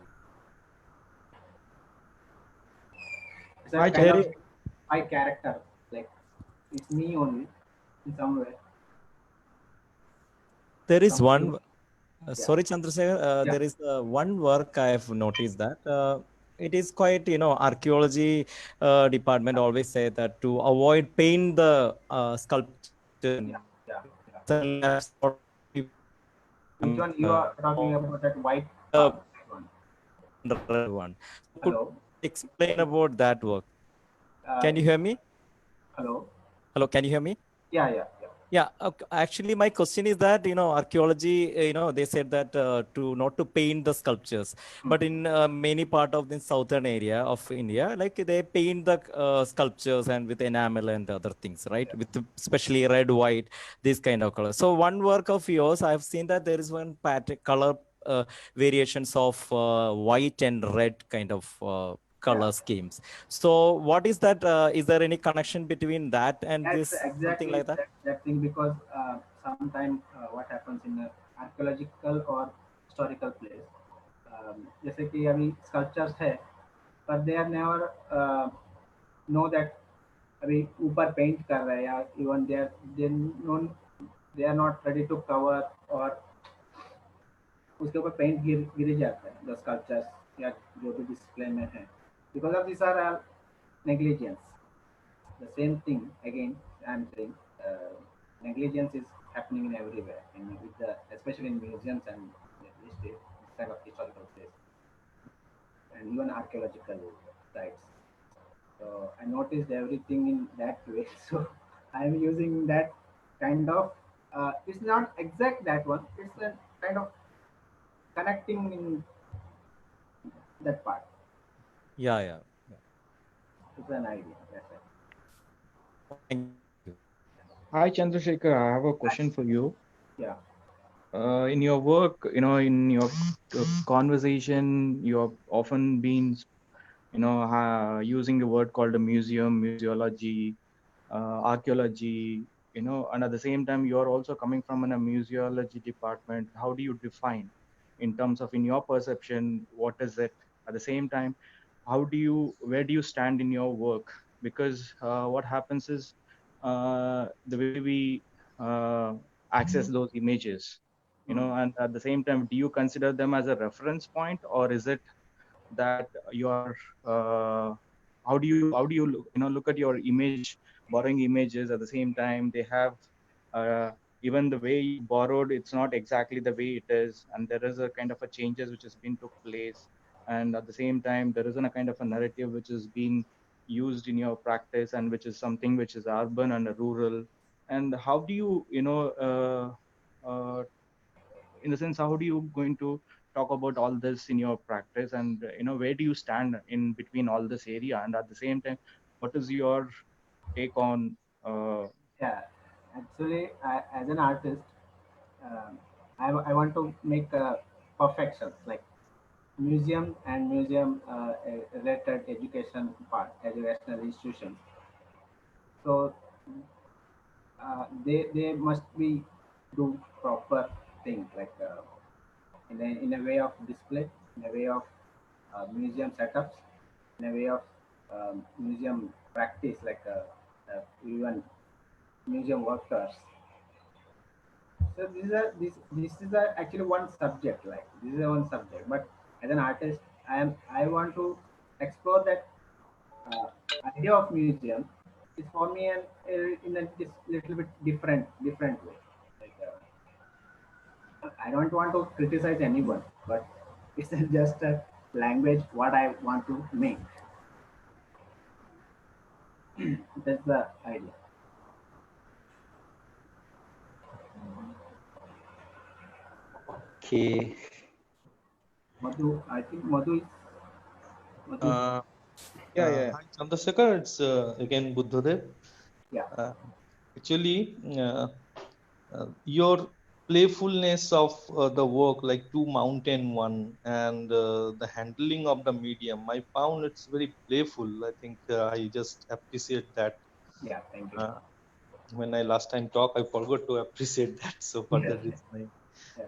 S2: It's a kind of my character, like it's me only in some way.
S5: There is one. Sorry, Chandrasekhar. There is one work I have noticed that it is quite, archaeology department always say that to avoid paint the sculpture.
S2: Yeah, yeah, yeah. Which one you are talking about? That white part, one.
S5: Red one. Could
S2: Hello.
S5: explain about that work? Can you
S2: It's,
S5: hear me?
S2: hello.
S5: Hello, can you hear me?
S2: Yeah, yeah, yeah.
S5: Yeah, actually, my question is that archaeology, they said that to not to paint the sculptures, but in many part of the southern area of India, like they paint the sculptures and with enamel and other things, right? With especially red, white, this kind of color. So one work of yours, I've seen that there is one pattern color variations of white and red kind of color schemes. So what is that? Is there any connection between that and
S2: That's
S5: this, something
S2: exactly
S5: like that?
S2: that thing, because sometimes what happens in a archaeological or historical place, जैसे कि अभी sculptures है, but they are never know that अभी ऊपर paint कर रहे हैं, या even they are not ready to cover, और उसके ऊपर पेंट गिर जाता है the sculptures या जो भी डिस्प्ले में है, because of these are negligence. The same thing again, I'm saying negligence is happening in everywhere, with especially in museums and this kind of historical places and even archaeological sites. So I noticed everything in that way. So I'm using that kind of. It's not exact that one. It's a kind of connecting in that part.
S5: Yeah, yeah.
S2: It's an idea. That's it.
S5: Thank you.
S10: Hi, Chandrasekhar. I have a question for you.
S2: Yeah.
S10: In your work, in your conversation, you have often been, using a word called a museum, museology, archaeology, and at the same time, you are also coming from a museology department. How do you define, in terms of, in your perception, what is it? At the same time, where do you stand in your work? Because what happens is, the way we access those images, and at the same time, do you consider them as a reference point, or is it that you are how do you look at your image, borrowing images, at the same time they have even the way you borrowed, it's not exactly the way it is, and there is a kind of a changes which has been took place, and at the same time there isn't a kind of a narrative which is being used in your practice, and which is something which is urban and rural. And how do you in the sense, how do you going to talk about all this in your practice, and where do you stand in between all this area, and at the same time, what is your take on
S2: Yeah, actually, as an artist, I want to make perfection, like museum and museum related education part, educational institutions. So they must be do proper things, like in a way of display, in a way of museum setups, in a way of museum practice, like even museum workers. So this is actually one subject, like this is a one subject. But as an artist, I want to explore that idea of museum is for me and in a little bit different way. Like, I don't want to criticize anyone, but it's just a language what I want to make. That's the idea.
S1: Okay.
S2: Madhu, I think Madhu is. Madhu.
S9: Yeah. Hi, Chandrasekhar. It's again Buddhadev.
S2: Yeah.
S9: Actually, your playfulness of the work, like Two Mountain One, and the handling of the medium, I found it's very playful. I think I just appreciate that.
S2: Yeah, thank you.
S9: When I last time talked, I forgot to appreciate that. So for that reason,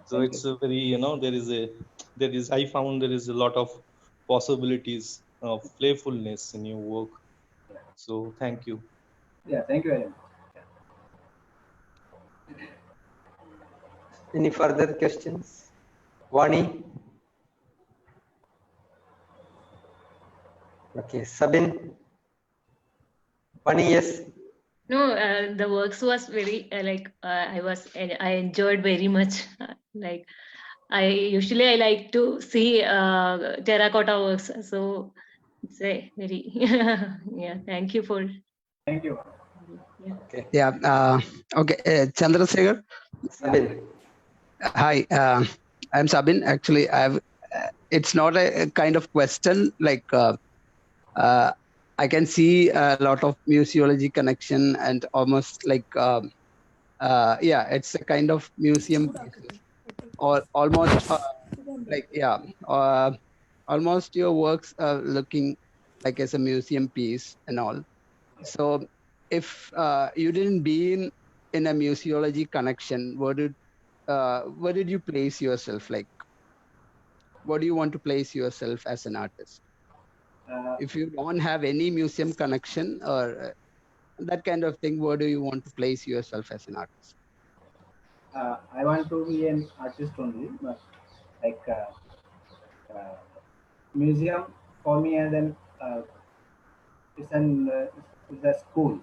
S9: so
S2: thank
S9: it's a very, I found there is a lot of possibilities of playfulness in your work. So thank you.
S2: Yeah, thank you very much.
S1: Any further questions? Vani? Okay, Sabin. Funny, yes.
S11: No, the works was very I enjoyed very much. Like I like to see terracotta works. So it's a very yeah. Thank you for.
S2: Thank you.
S11: Yeah.
S1: Okay.
S12: Yeah. Okay. Chandrasekhar.
S1: Sabin.
S12: Hi. I'm Sabin. Actually, it's not a kind of question. Like I can see a lot of museology connection and almost like yeah, it's a kind of museum piece. Or almost like yeah, almost your works are looking like as a museum piece and all. So if you didn't be in a museology connection, where did you place yourself? Like, what do you want to place yourself as an artist? If you don't have any museum connection or that kind of thing, where do you want to place yourself as an artist?
S2: I want to be an artist only, but like museum for me as an is a school.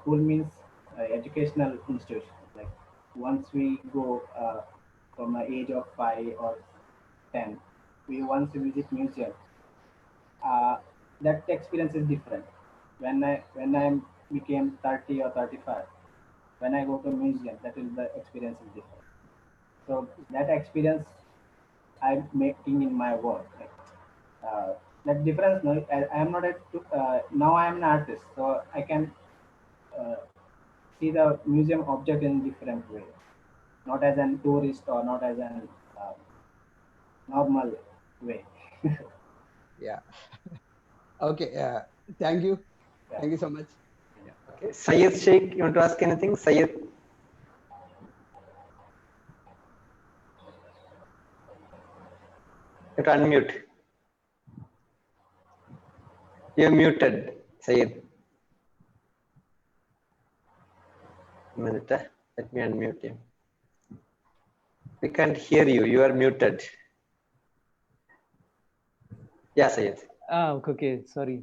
S2: School means educational institution. Like once we go from the age of 5 or 10, we once visit museum. That experience is different. When I became 30 or 35, when I go to museum, the experience is different. So that experience I'm making in my work. That difference, no, I am not now I am an artist, so I can see the museum object in different way, not as an tourist or not as an normal way.
S12: Yeah. Okay. Thank you.
S2: Yeah.
S12: Thank you so much.
S1: Yeah. Okay. Syed Sheikh, you want to ask anything? Syed. You have to unmute. You're muted, Syed. A minute. Let me unmute you. We can't hear you. You are muted. Yeah, Syed.
S13: Okay. Sorry.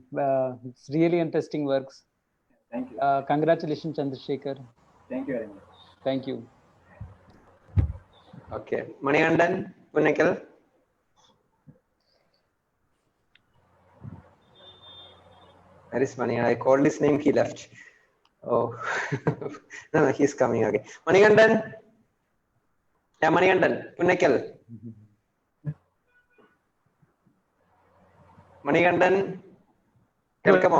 S13: It's really interesting works.
S2: Thank you.
S13: Congratulations, Chandrasekhar.
S2: Thank you very much.
S13: Thank you.
S1: Okay. Manikandan, Punnekal. Where is Manikandan? I called his name, he left. Oh, no, he's coming again. Manikandan. Yeah, Manikandan, Punnekal. Manikandan, കേൾക്കാമോ?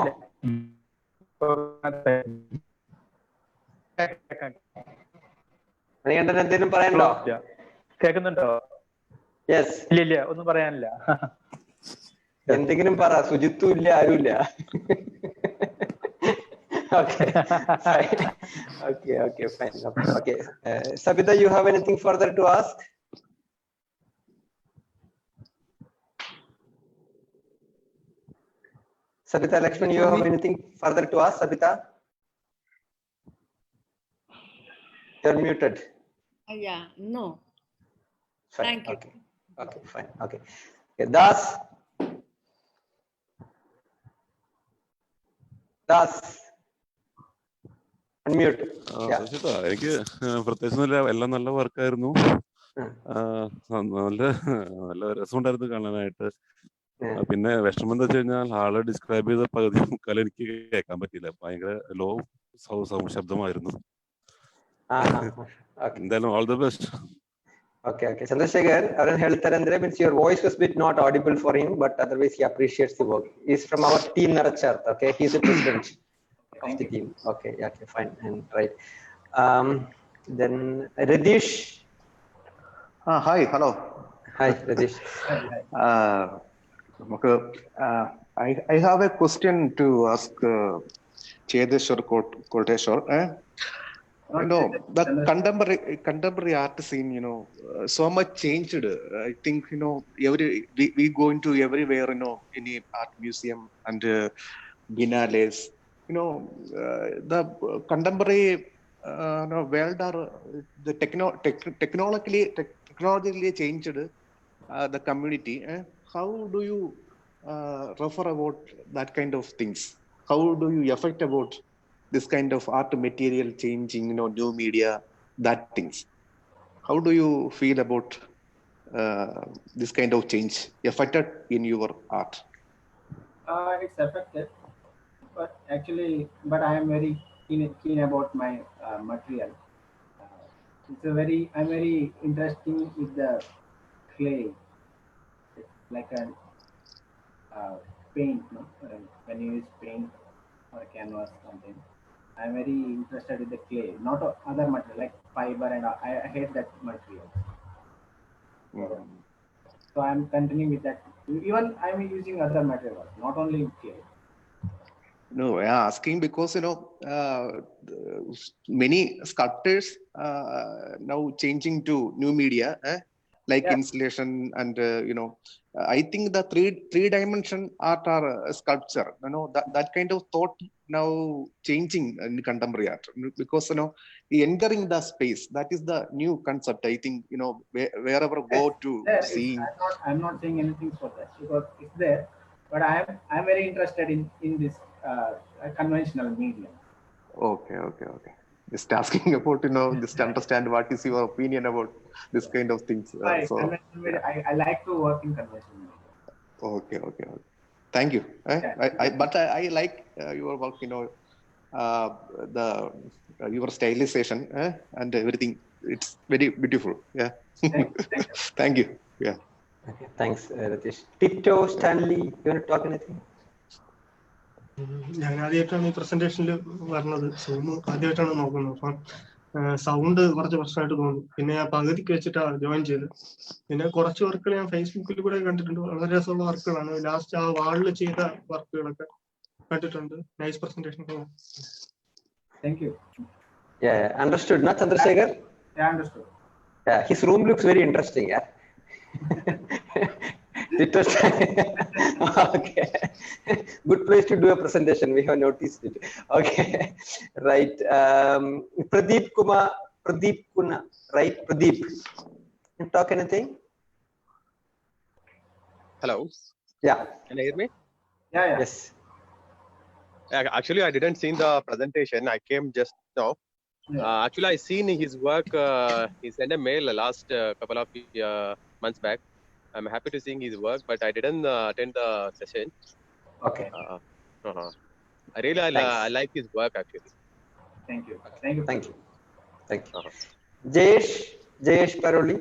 S1: മണികണ്ഠൻ എന്തെങ്കിലും പറയാനുണ്ടോ?
S14: കേൾക്കുന്നുണ്ടോ?
S1: Yes.
S14: ഇല്ല ഒന്നും പറയാനില്ല.
S1: എന്തെങ്കിലും പറ. സുജിത്തും ഇല്ല, ആരുമില്ല. Okay. Okay, fine. Okay. Sabita, you have anything further to ask? Sabita Lakshman, you have anything further to ask, Sabita? You're muted.
S15: Yeah, no.
S1: Fine.
S15: Thank you.
S1: Okay, fine. Okay. Das. Unmute.
S3: എനിക്ക് പ്രത്യേകിച്ചൊന്നുമില്ല, എല്ലാം നല്ല വർക്കായിരുന്നു. നല്ല രസമുണ്ടായിരുന്നു കാണാനായിട്ട്. പിന്നെ വിഷമം എന്താ വെച്ച് കഴിഞ്ഞാൽ ആള് ഡിസ്ക്രൈബ് ചെയ്ത പകുതി മുക്കാലും എനിക്ക് കേൾക്കാൻ പറ്റിയില്ല. ഭയങ്കര ലോ ശബ്ദമായിരുന്നു. എന്തായാലും all the best.
S1: Okay. Chandrasekhar, Arun Heltarandre means your voice was a bit not audible for him, but otherwise he appreciates the work. He's from our team Naracharth. Okay, he's the president of the team. Okay, fine, and right. Then Radish.
S16: Hi, hello.
S1: Hi, Radish.
S16: I have a question to ask Chedeshwar Koteshwar. The contemporary art scene, so much changed. I think, we go into everywhere, any art museum and biennales. The contemporary world are the technologically changed the community. How do you refer about that kind of things? How do you affect about this kind of art material changing, new media, that things? How do you feel about this kind of change affected in your art?
S2: It's affected, but I am very keen about my material. I'm very interesting with the clay. It's like a paint, no? When you use paint or canvas something. I'm very interested in the clay, not other material like fiber and all. I hate that material. So I'm continuing with that. Even I'm using other materials, not only clay.
S16: No, yeah, asking because many sculptors now changing to new media, like installation and I think the three dimension art or sculpture, that kind of thought now changing in contemporary art because entering the space, that is the new concept. I think wherever go to see.
S2: I'm not saying anything for that because it's there, but I'm very interested in this conventional medium.
S16: Okay. Just asking about just to understand what is your opinion about this kind of things.
S2: I like to work in conventional medium.
S16: Okay. Thank you. But I like your work. Your stylization and everything. It's very beautiful. Yeah. Thank you. Yeah.
S1: Okay, thanks, Ritesh. Tito, Stanley, you want to talk anything?
S17: ഞാൻ ആദ്യമായിട്ടാണ് ഈ പ്രസന്റേഷനിൽ വരുന്നത്. Zoom ആദ്യമായിട്ടാണ് നോക്കുന്നത്. അപ്പം sound കുറച്ച് പ്രശ്നമായിട്ട് തോന്നി. പിന്നെ ഞാൻ പകുതിക്ക് വെച്ചിട്ടാണ് ജോയിൻ ചെയ്ത്. പിന്നെ കുറച്ച് വർക്കുകൾ ഞാൻ ഫേസ്ബുക്കിൽ കൂടെ കണ്ടിട്ടുണ്ട്. വളരെ രസമുള്ള വർക്കുകളാണ്. ലാസ്റ്റ് ആ വാളിൽ ചെയ്ത വർക്കുകളൊക്കെ കണ്ടിട്ടുണ്ട്. Nice presentation.
S2: Thank you.
S1: Yeah, understood. Not Chandrasekhar?
S2: Yeah, understood.
S1: Yeah, his room looks very interesting. Yeah. Okay. Good place to do a presentation. We have noticed it. Okay. Right. Pradeep Kuna. Right. Pradeep. You talk anything?
S18: Hello.
S1: Yeah.
S18: Can you hear me?
S2: Yeah.
S1: Yes.
S18: Actually, I didn't see the presentation. I came just now. Actually, I seen his work. He sent a mail last couple of months back. I'm happy to see his work, but I didn't attend the session.
S1: Okay.
S18: I really I like his work actually.
S2: Thank you.
S1: Jayesh Paroli.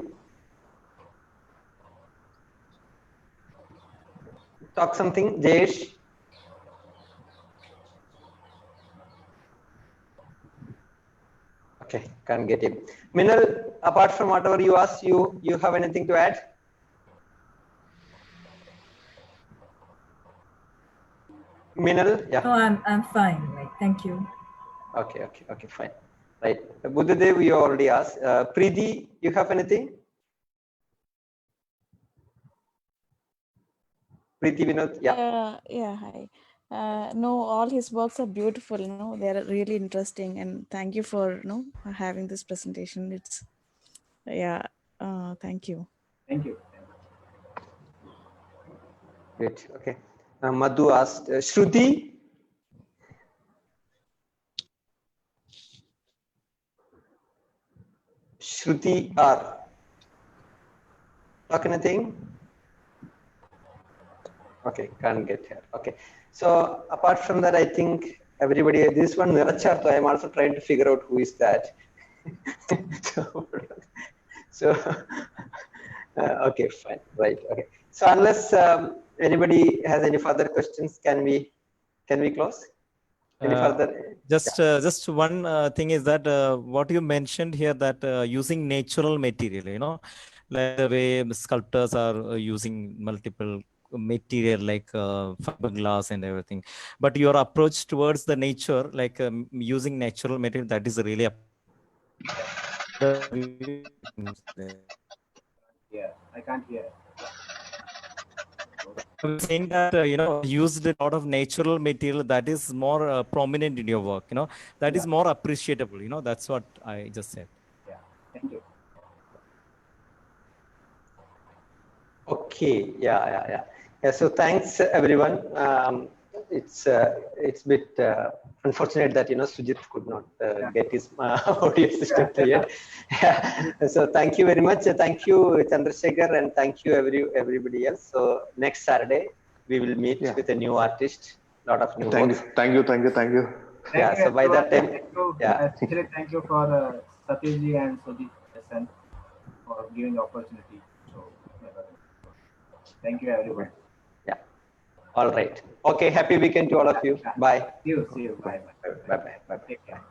S1: Talk something, Jayesh. Okay, can't get him. Minal, apart from whatever you asked, you have anything to add? Minal, yeah.
S8: No, I'm fine. Like, thank you.
S1: Okay, fine. Right. Buddhadev, you already asked. Preeti, you have anything? Preeti Vinod, yeah.
S19: Hi. No, all his works are beautiful. They are really interesting, and thank you for having this presentation. It's thank you.
S2: Thank you.
S1: Great. Okay. Madhu asked, Shruti. Shruti R. Talk anything? Okay, can't get here. Okay. So apart from that, I think everybody, this one Nirachartha, I am also trying to figure out who is that. so okay, fine. Right. Okay. So unless anybody has any further questions, can we close? Any further?
S5: Just one thing is that what you mentioned here, that using natural material, like the way sculptors are using multiple material like fiberglass and everything, but your approach towards the nature, like using natural material, that is really
S2: Yeah, I can't hear.
S5: I'm saying that used a lot of natural material that is more prominent in your work. That is more appreciable. That's what I just said.
S2: Yeah, thank you.
S1: Okay, yeah. Yeah, so thanks everyone. It's a bit unfortunate that Sujit could not get his audio system cleared. Yeah. So thank you very much. Thank you Chandrasekhar, and thank you everybody else. So next Saturday we will meet with a new artist, lot of new works.
S16: Thank you.
S1: Yeah. So by that time,
S2: Especially thank you for Satyaji and Sujit SN for giving the opportunity. So thank you everyone.
S1: Yeah. All right. Okay. Happy weekend to all of you. Bye.
S2: See you. Bye.
S1: Bye. Bye.
S2: Take care.